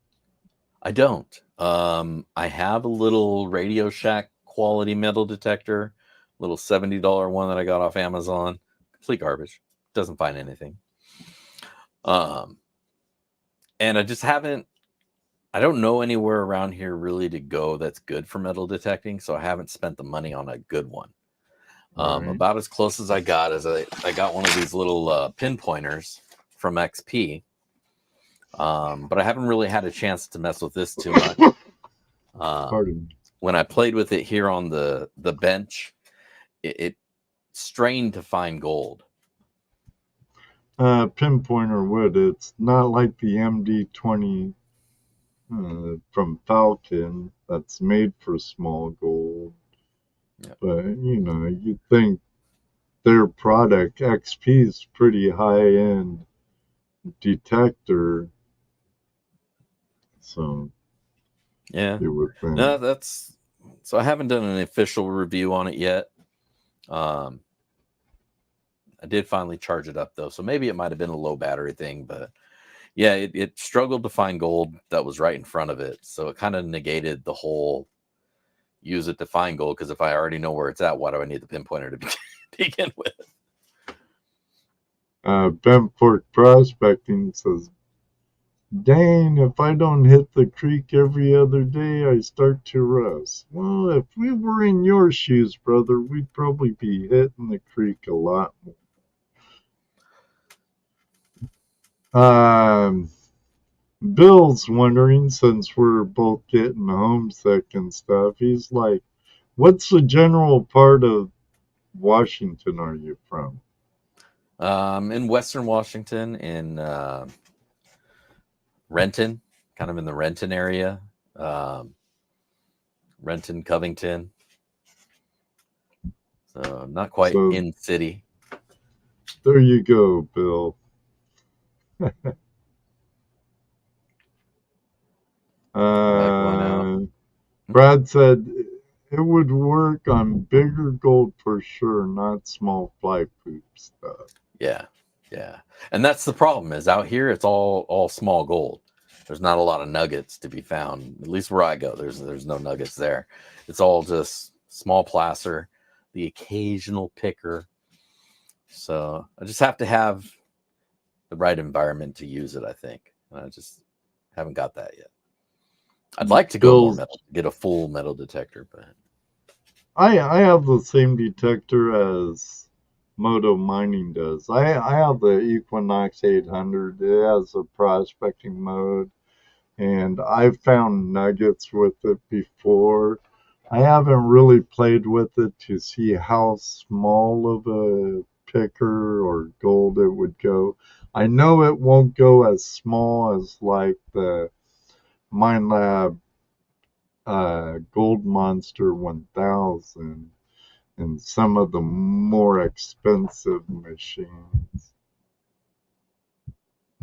I don't. I have a little Radio Shack quality metal detector, little $70 one that I got off Amazon. Complete garbage. Doesn't find anything. And I just haven't. I don't know anywhere around here really to go that's good for metal detecting, so I haven't spent the money on a good one. Right. About as close as I got is I got one of these little pinpointers from XP, but I haven't really had a chance to mess with this too much. Pardon me. When I played with it here on the bench, it strained to find gold. Pinpointer wood. It's not like the MD-20 from Falcon that's made for small gold. Yep. But, you'd think their product, XP's pretty high-end detector. So, Yeah. you would think. No, that's... So I haven't done an official review on it yet. I did finally charge it up, though, so maybe it might have been a low battery thing, but yeah, it struggled to find gold that was right in front of it, so it kind of negated the whole use it to find gold, because if I already know where it's at, why do I need the pinpointer to begin with? Bent Fork Prospecting says, Dang, if I don't hit the creek every other day, I start to rust. Well, if we were in your shoes, brother, we'd probably be hitting the creek a lot more. Bill's wondering, since we're both getting homesick and stuff, he's like, what's the general part of Washington are you from? In Western Washington, in Renton, kind of in the Renton area. Renton, Covington. So not quite in city. There you go, Bill. Brad said it would work on bigger gold for sure, not small fly poop stuff. Yeah. And that's the problem, is out here it's all small gold. There's not a lot of nuggets to be found. At least where I go, there's no nuggets there. It's all just small placer, the occasional picker. So I just have to have the right environment to use it, I think. And I just haven't got that yet. I'd like to go more metal, get a full metal detector, but I have the same detector as Moto Mining does. I have the Equinox 800. It has a prospecting mode, and I've found nuggets with it before. I haven't really played with it to see how small of a picker or gold it would go. I know it won't go as small as like the MineLab Gold Monster 1000 and some of the more expensive machines.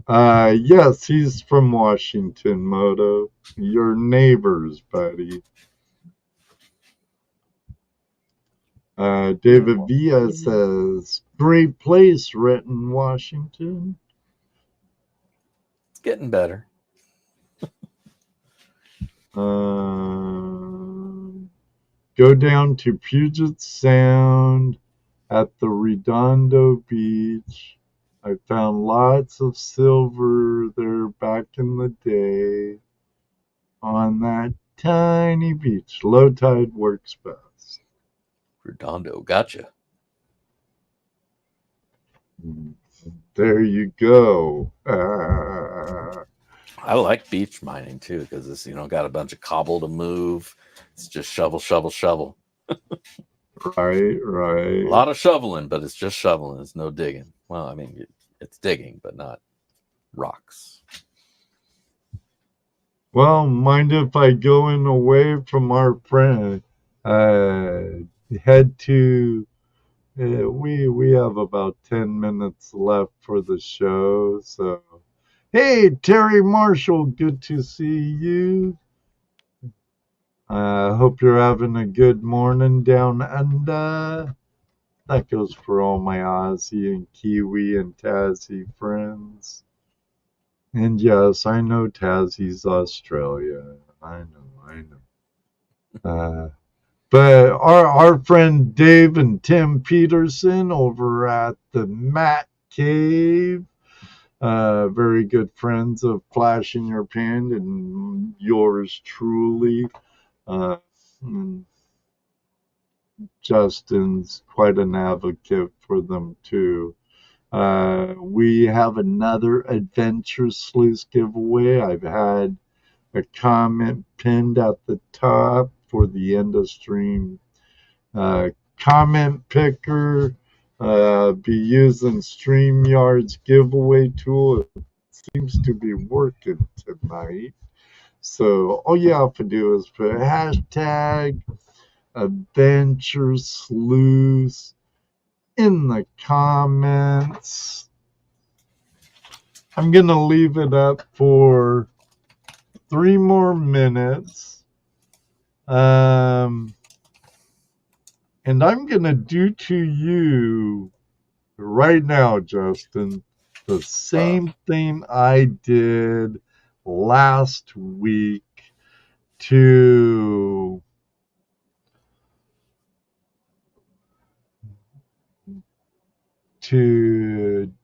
Yes, he's from Washington, Moto. Your neighbors, buddy. David Villa says, great place, Renton, Washington. it's getting better. Go down to Puget Sound at the Redondo Beach. I found lots of silver there back in the day on that tiny beach. Low tide works best. Redondo, gotcha. There you go. I like beach mining too, because it's got a bunch of cobble to move. It's just shovel. Right. A lot of shoveling, but it's just shoveling. It's no digging. Well, I mean, it's digging, but not rocks. Well, mind if I go in away from our friend? Head to. We have about 10 minutes left for the show, so. Hey, Terry Marshall, good to see you. I hope you're having a good morning down under. That goes for all my Aussie and Kiwi and Tassie friends. And yes, I know Tassie's Australia. I know. But our friend Dave and Tim Peterson over at the Matt Cave, very good friends of Flash in Your Pan and yours truly. Uh, Justin's quite an advocate for them too. We have another Adventure Sleuth giveaway. I've had a comment pinned at the top for the end of stream. Comment picker, be using StreamYard's giveaway tool. It seems to be working tonight. So all you have to do is put hashtag Adventure Sleuth in the comments. I'm going to leave it up for 3 more minutes. And I'm going to do to you right now, Justin, the same thing I did last week to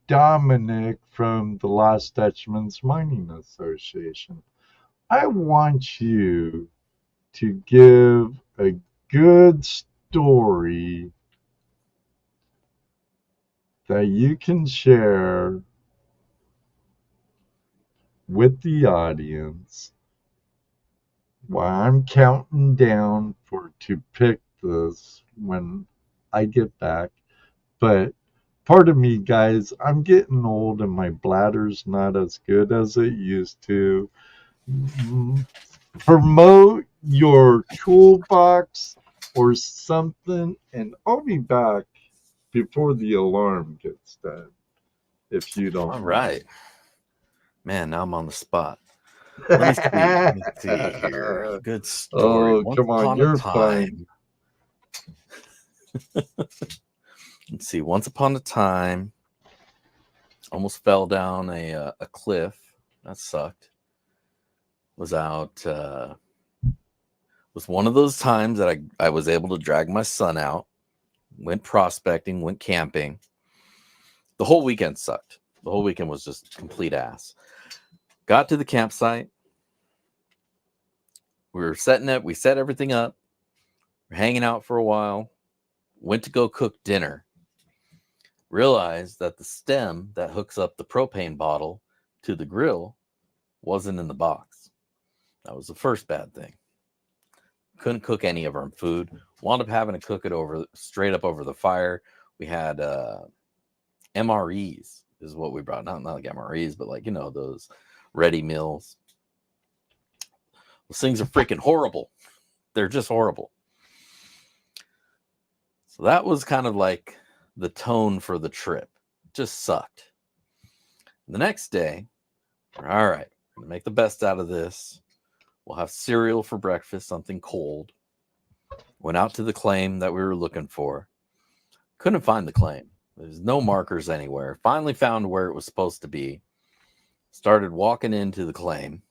Dominic from the Lost Dutchman's Mining Association. I want you to give a good story that you can share with the audience while I'm counting down to pick this when I get back. But pardon me, guys, I'm getting old and my bladder's not as good as it used to. Promote your toolbox or something, and I'll be back before the alarm gets done, if you don't All mind. right. Man, now I'm on the spot. Let me see here. Good story. Oh, Once come on, upon you're a fine. time. Let's see. Once upon a time, almost fell down a cliff. That sucked. Was one of those times that I was able to drag my son out, went prospecting, went camping. The whole weekend sucked. The whole weekend was just complete ass. Got to the campsite. We set everything up. We're hanging out for a while. Went to go cook dinner. Realized that the stem that hooks up the propane bottle to the grill wasn't in the box. That was the first bad thing. Couldn't cook any of our food. Wound up having to cook it straight up over the fire. We had MREs is what we brought. Not like MREs, but like, those ready meals. Those things are freaking horrible. They're just horrible. So that was kind of like the tone for the trip. Just sucked. The next day, all right, we're going to make the best out of this. We'll have cereal for breakfast, something cold. Went out to the claim that we were looking for. Couldn't find the claim. There's no markers anywhere. Finally found where it was supposed to be. Started walking into the claim.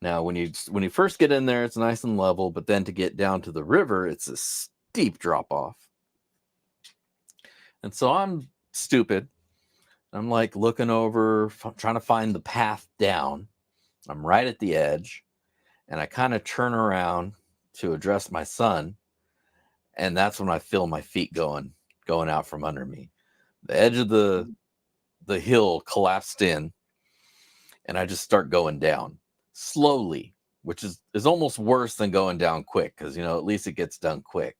Now, when you first get in there, it's nice and level, but then to get down to the river, it's a steep drop off. And so I'm stupid. I'm like looking over, trying to find the path down. I'm right at the edge, and I kind of turn around to address my son, and that's when I feel my feet going out from under me. The edge of the hill collapsed in, and I just start going down slowly, which is almost worse than going down quick, because at least it gets done quick.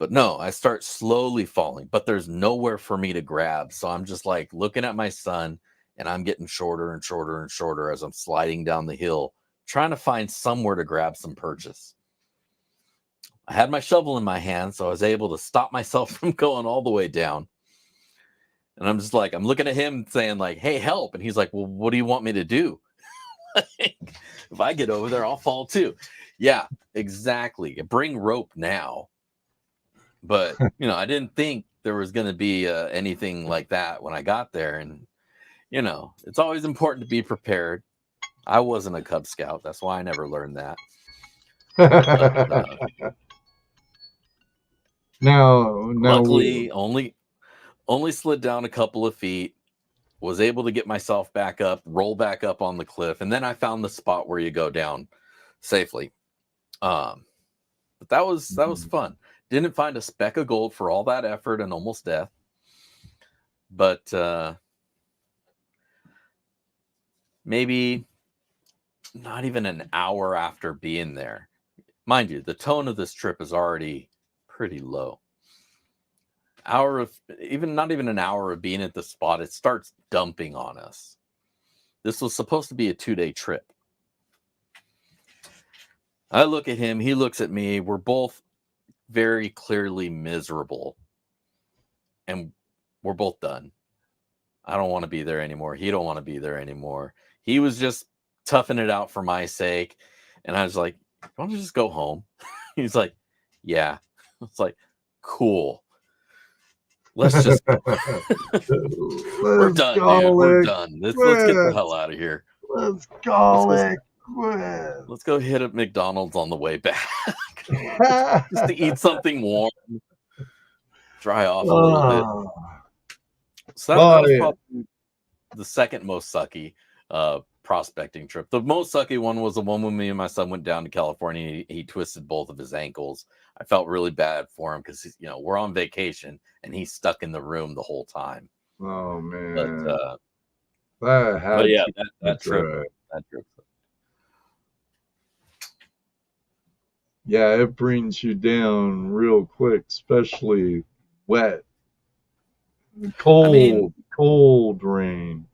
But no, I start slowly falling, but there's nowhere for me to grab. So I'm just like looking at my son, and I'm getting shorter and shorter and shorter as I'm sliding down the hill, trying to find somewhere to grab some purchase. I had my shovel in my hand, so I was able to stop myself from going all the way down. And I'm just like, I'm looking at him saying like, hey, help. And he's like, well, what do you want me to do? If I get over there, I'll fall too. Yeah, exactly. Bring rope now. But, I didn't think there was going to be anything like that when I got there. And you know, it's always important to be prepared. I wasn't a Cub Scout. That's why I never learned that. But, now, luckily, only slid down a couple of feet. Was able to get myself back up, roll back up on the cliff, and then I found the spot where you go down safely. But that was fun. Didn't find a speck of gold for all that effort and almost death. But maybe not even an hour after being there. Mind you, the tone of this trip is already pretty low. Not even an hour of being at the spot, it starts dumping on us. This was supposed to be a 2-day trip. I look at him, he looks at me. We're both very clearly miserable. And we're both done. I don't want to be there anymore. He don't want to be there anymore. He was just toughing it out for my sake. And I was like, why don't you just go home? He's like, yeah. It's like, cool. Let's just go. We're done, dude. We're done. Let's get the hell out of here. Let's go. Let's go hit up McDonald's on the way back. Just to eat something warm. Dry off a little bit. So that was probably the second most sucky prospecting trip. The most sucky one was the one when me and my son went down to California. He twisted both of his ankles. I felt really bad for him because, you know, we're on vacation and he's stuck in the room the whole time. Oh man! But yeah, that trip. Yeah, it brings you down real quick, especially wet, cold rain.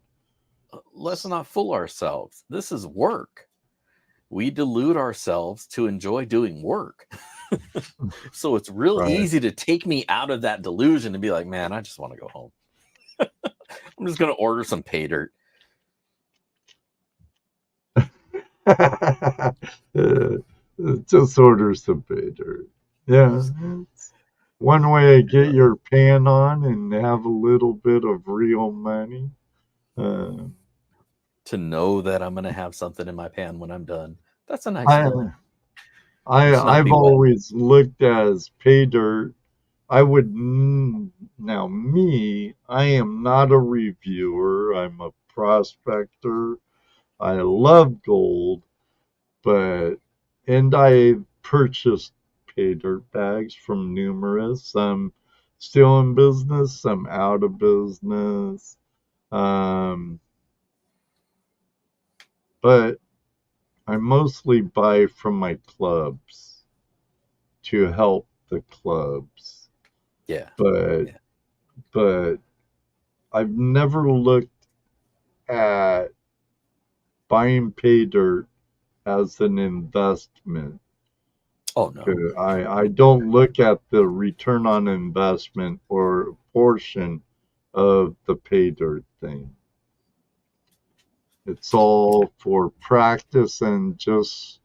Let's not fool ourselves. This is work. We delude ourselves to enjoy doing work. So it's real easy to take me out of that delusion and be like, man, I just want to go home. I'm just going to order some pay dirt. Just order some pay dirt. Yeah. One way to get your pan on and have a little bit of real money. To know that I'm going to have something in my pan when I'm done. That's a nice feeling. I've always looked as pay dirt. I would now I am not a reviewer. I'm a prospector. I love gold, and I purchased pay dirt bags from numerous. Some still in business, some out of business. But I mostly buy from my clubs to help the clubs. Yeah. But I've never looked at buying pay dirt as an investment. Oh no. I don't look at the return on investment or portion of the pay dirt thing. It's all for practice and just,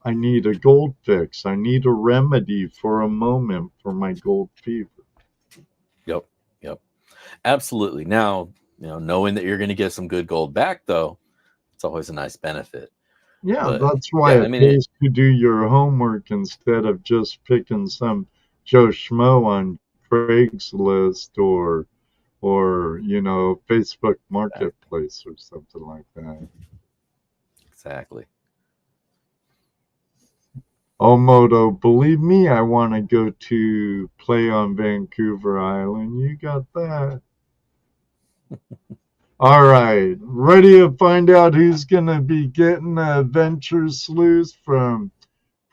I need a gold fix. I need a remedy for a moment for my gold fever. Yep. Absolutely. Now, you know, knowing that you're going to get some good gold back, though, it's always a nice benefit. Yeah, that's why it pays to do your homework instead of just picking some Joe Schmo on Craigslist or you know, Facebook Marketplace or something like that. Exactly. Oh, Moto, believe me, I want to go to play on Vancouver Island. You got that. All right, ready to find out who's going to be getting a Adventure Sleuth from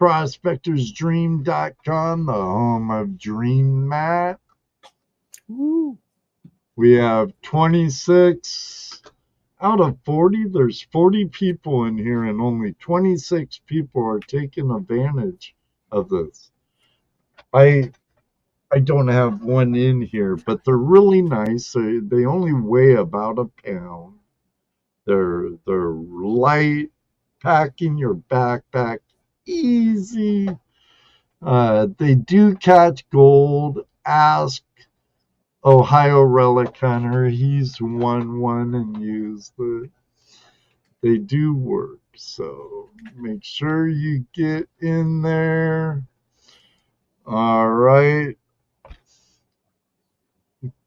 prospectorsdream.com, the home of Dream Matt. Woo. We have 26 out of 40. There's 40 people in here, and only 26 people are taking advantage of this. I don't have one in here, but they're really nice. They only weigh about a pound. They're light, pack in your backpack, easy. They do catch gold. Ask Ohio Relic Hunter. He's won one and used it. They do work, so make sure you get in there. All right.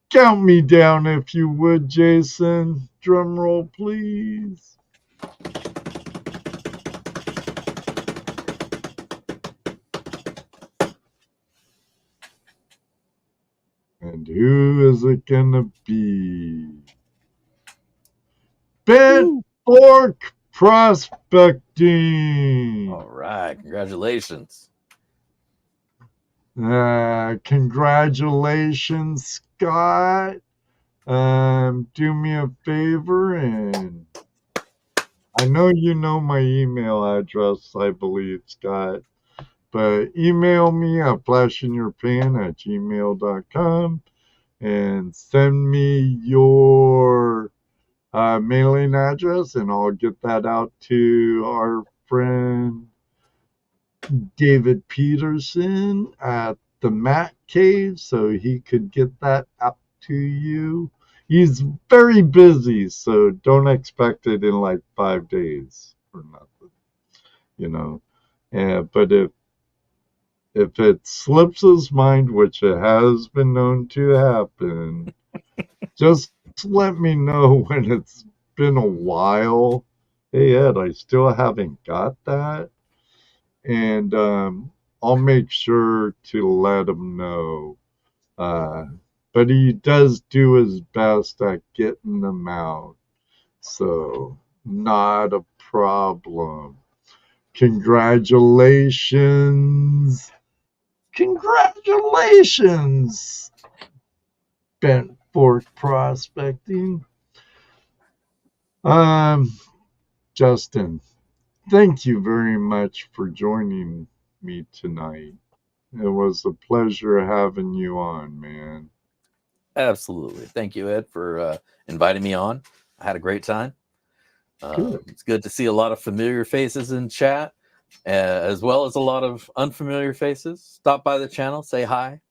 Count me down if you would, Jason. Drum roll, please. And who is it gonna be? Bent Fork Prospecting. All right, congratulations. Congratulations, Scott. Do me a favor, and I know you know my email address, I believe, Scott, but email me at flashinyourpan@gmail.com and send me your mailing address, and I'll get that out to our friend David Peterson at the Matt Cave so he could get that out to you. He's very busy, so don't expect it in like 5 days or nothing, you know. But if it slips his mind, which it has been known to happen, just let me know when it's been a while. Hey Ed, I still haven't got that, and I'll make sure to let him know. But he does do his best at getting them out, so not a problem. Congratulations. Congratulations, Bent Fork Prospecting. Justin, thank you very much for joining me tonight. It was a pleasure having you on, man. Absolutely. Thank you, Ed, for inviting me on. I had a great time. It's good to see a lot of familiar faces in chat, as well as a lot of unfamiliar faces. Stop by the channel, say hi.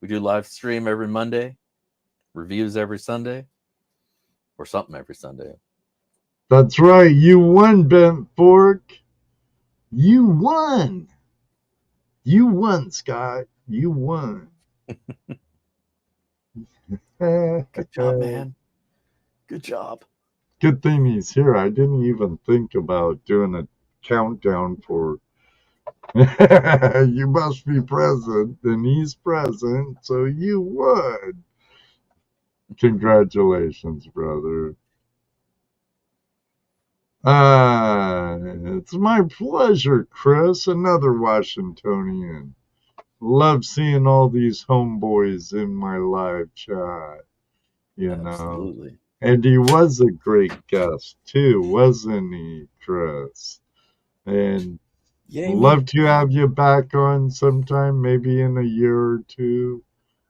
We do live stream every Monday, reviews every Sunday, or something every Sunday. That's right. You won, Bent Fork. You won. You won, Scott. You won. Good job, man. Good job. Good thing he's here. I didn't even think about doing a countdown for you must be present, and he's present, so you won. Congratulations, brother. It's my pleasure, Chris, another Washingtonian. Love seeing all these homeboys in my live chat, you know. Absolutely. And he was a great guest, too, wasn't he, Chris? And Yay, love me. to have you back on sometime, maybe in a year or two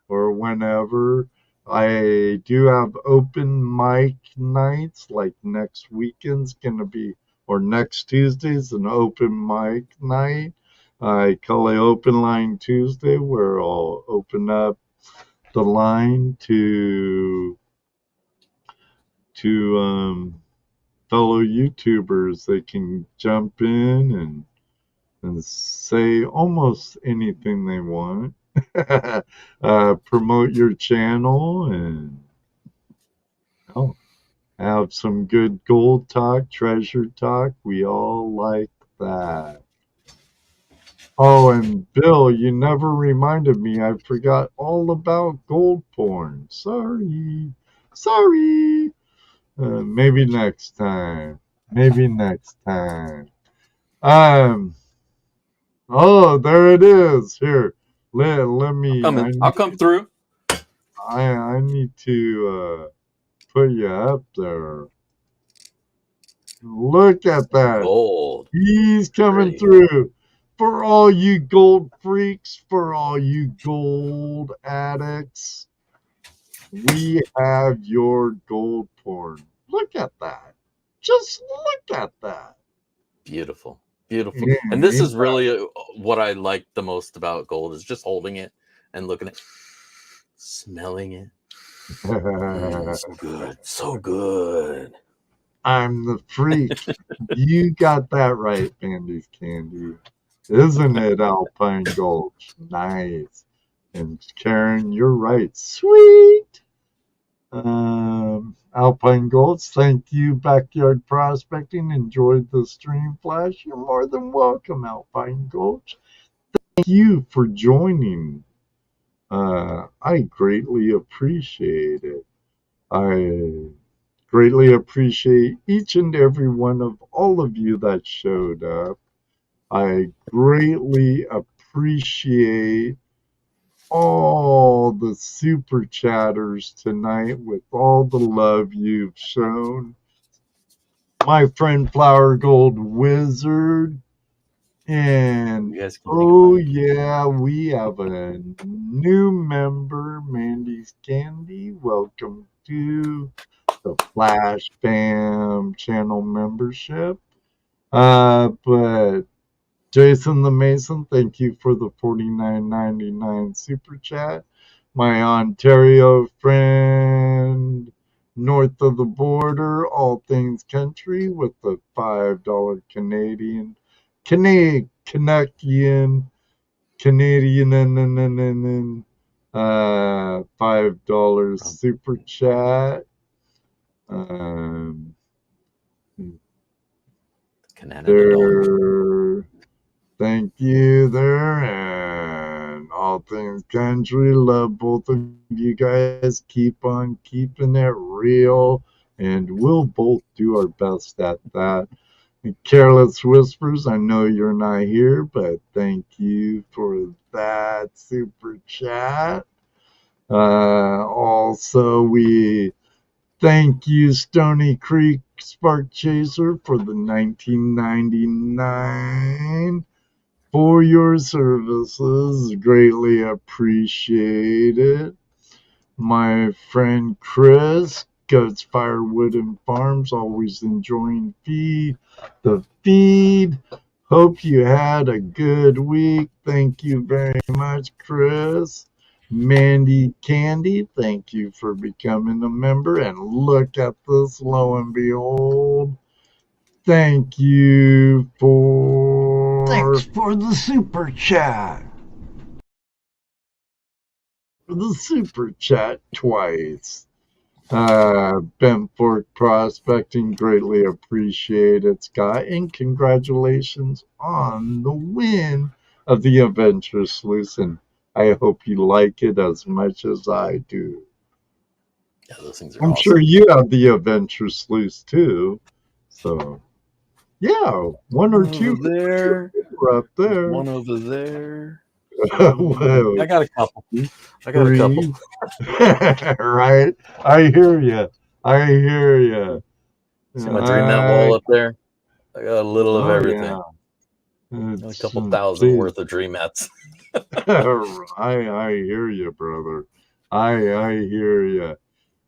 or whenever. I do have open mic nights, like next weekend's gonna be, or next Tuesday's an open mic night. I call it Open Line Tuesday, where I'll open up the line to fellow YouTubers. They can jump in and say almost anything they want. Promote your channel and have some good gold talk, treasure talk. We all like that. Oh, and Bill, you never reminded me. I forgot all about gold porn. Sorry. Sorry. Maybe next time. Maybe next time. Oh, there it is. Here. Let me I'll come through. I need to put you up there. Look at that. Gold. He's coming Pretty. through. For all you gold freaks, for all you gold addicts, we have your gold porn. Look at that. Just look at that. Beautiful. Beautiful. Yeah, And this is ain't really what I like the most about gold is just holding it and looking at smelling it. So good. So good. I'm the freak. You got that right, Bandy's Candy. Isn't it, Alpine Gulch? Nice. And Karen, you're right. Sweet. Alpine Gulch, thank you. Backyard Prospecting. Enjoyed the stream, Flash. You're more than welcome, Alpine Gulch. Thank you for joining. I greatly appreciate it. I greatly appreciate each and every one of all of you that showed up. I greatly appreciate all the super chatters tonight with all the love you've shown. My friend Flower Gold Wizard. And You guys can take oh a mic. yeah, we have a new member, Mandy's Candy. Welcome to the FlashFam channel membership. But Jason the Mason, thank you for the $49.99 super chat. My Ontario friend, north of the border, all things country, with the $5 Canadian and $5 super chat. Canada dollar. There, thank you there, and all things country. Love both of you guys. Keep on keeping it real, and we'll both do our best at that. Careless Whispers, I know you're not here, but thank you for that super chat. Also, we thank you, Stony Creek Spark Chaser, for the 1999 for your services. Greatly appreciate it. My friend Chris, Goats Firewood and Farms, always enjoying the feed. Hope you had a good week. Thank you very much, Chris. Mandy Candy, thank you for becoming a member. And look at this, lo and behold. Thank you for... Thanks for the super chat. The super chat twice. Bent Fork Prospecting, greatly appreciate it, Scott, and congratulations on the win of the Adventure Sluice, and I hope you like it as much as I do. Yeah, those things are I'm awesome. sure you have the Adventure Sluice too, so yeah, one or two there, up there. one over there. Whoa. I got a couple. Three. Right? I hear you. I hear you. See my dream mat wall up there? I got a little of everything. Yeah. A couple thousand worth of dream mats. I hear you, brother. I hear you.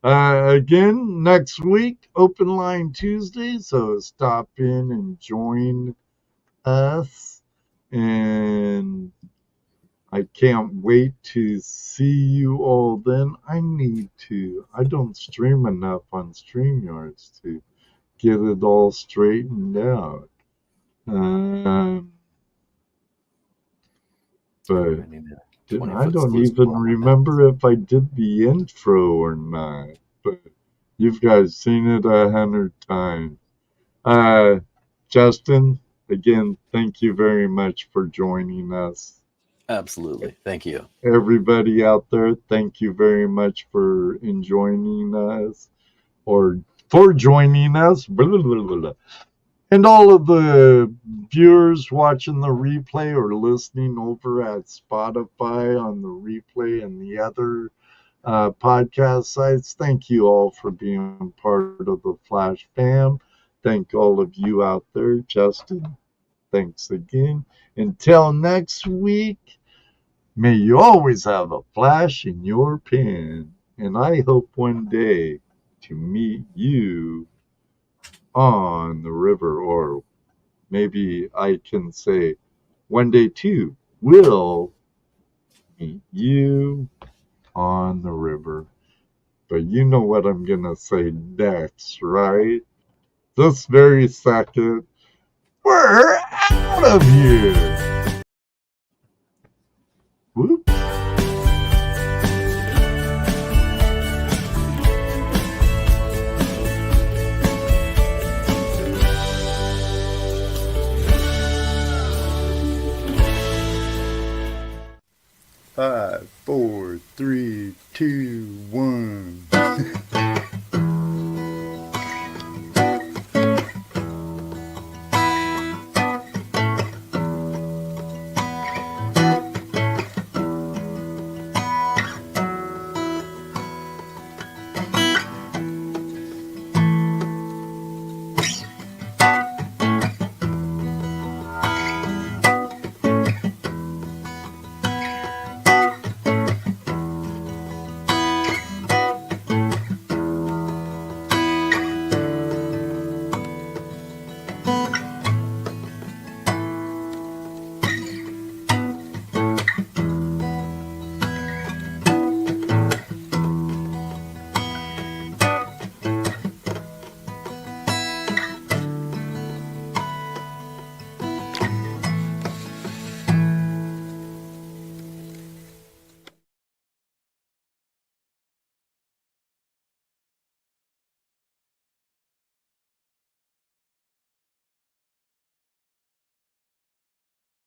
Again, next week, Open Line Tuesday, so stop in and join us. And I can't wait to see you all then. I don't stream enough on StreamYards to get it all straightened out. But I don't even remember if I did the intro or not. But you guys seen it 100 times. Justin, again, thank you very much for joining us. Absolutely. Thank you. Everybody out there, thank you very much for joining us or for joining us. Blah, blah, blah, blah. And all of the viewers watching the replay or listening over at Spotify on the replay and the other podcast sites, thank you all for being part of the Flash Fam. Thank all of you out there. Justin, thanks again. Until next week, may you always have a flash in your pen. And I hope one day to meet you on the river, or maybe I can say one day too, we'll meet you on the river. But you know what I'm gonna say next, right? This very second, we're out of here!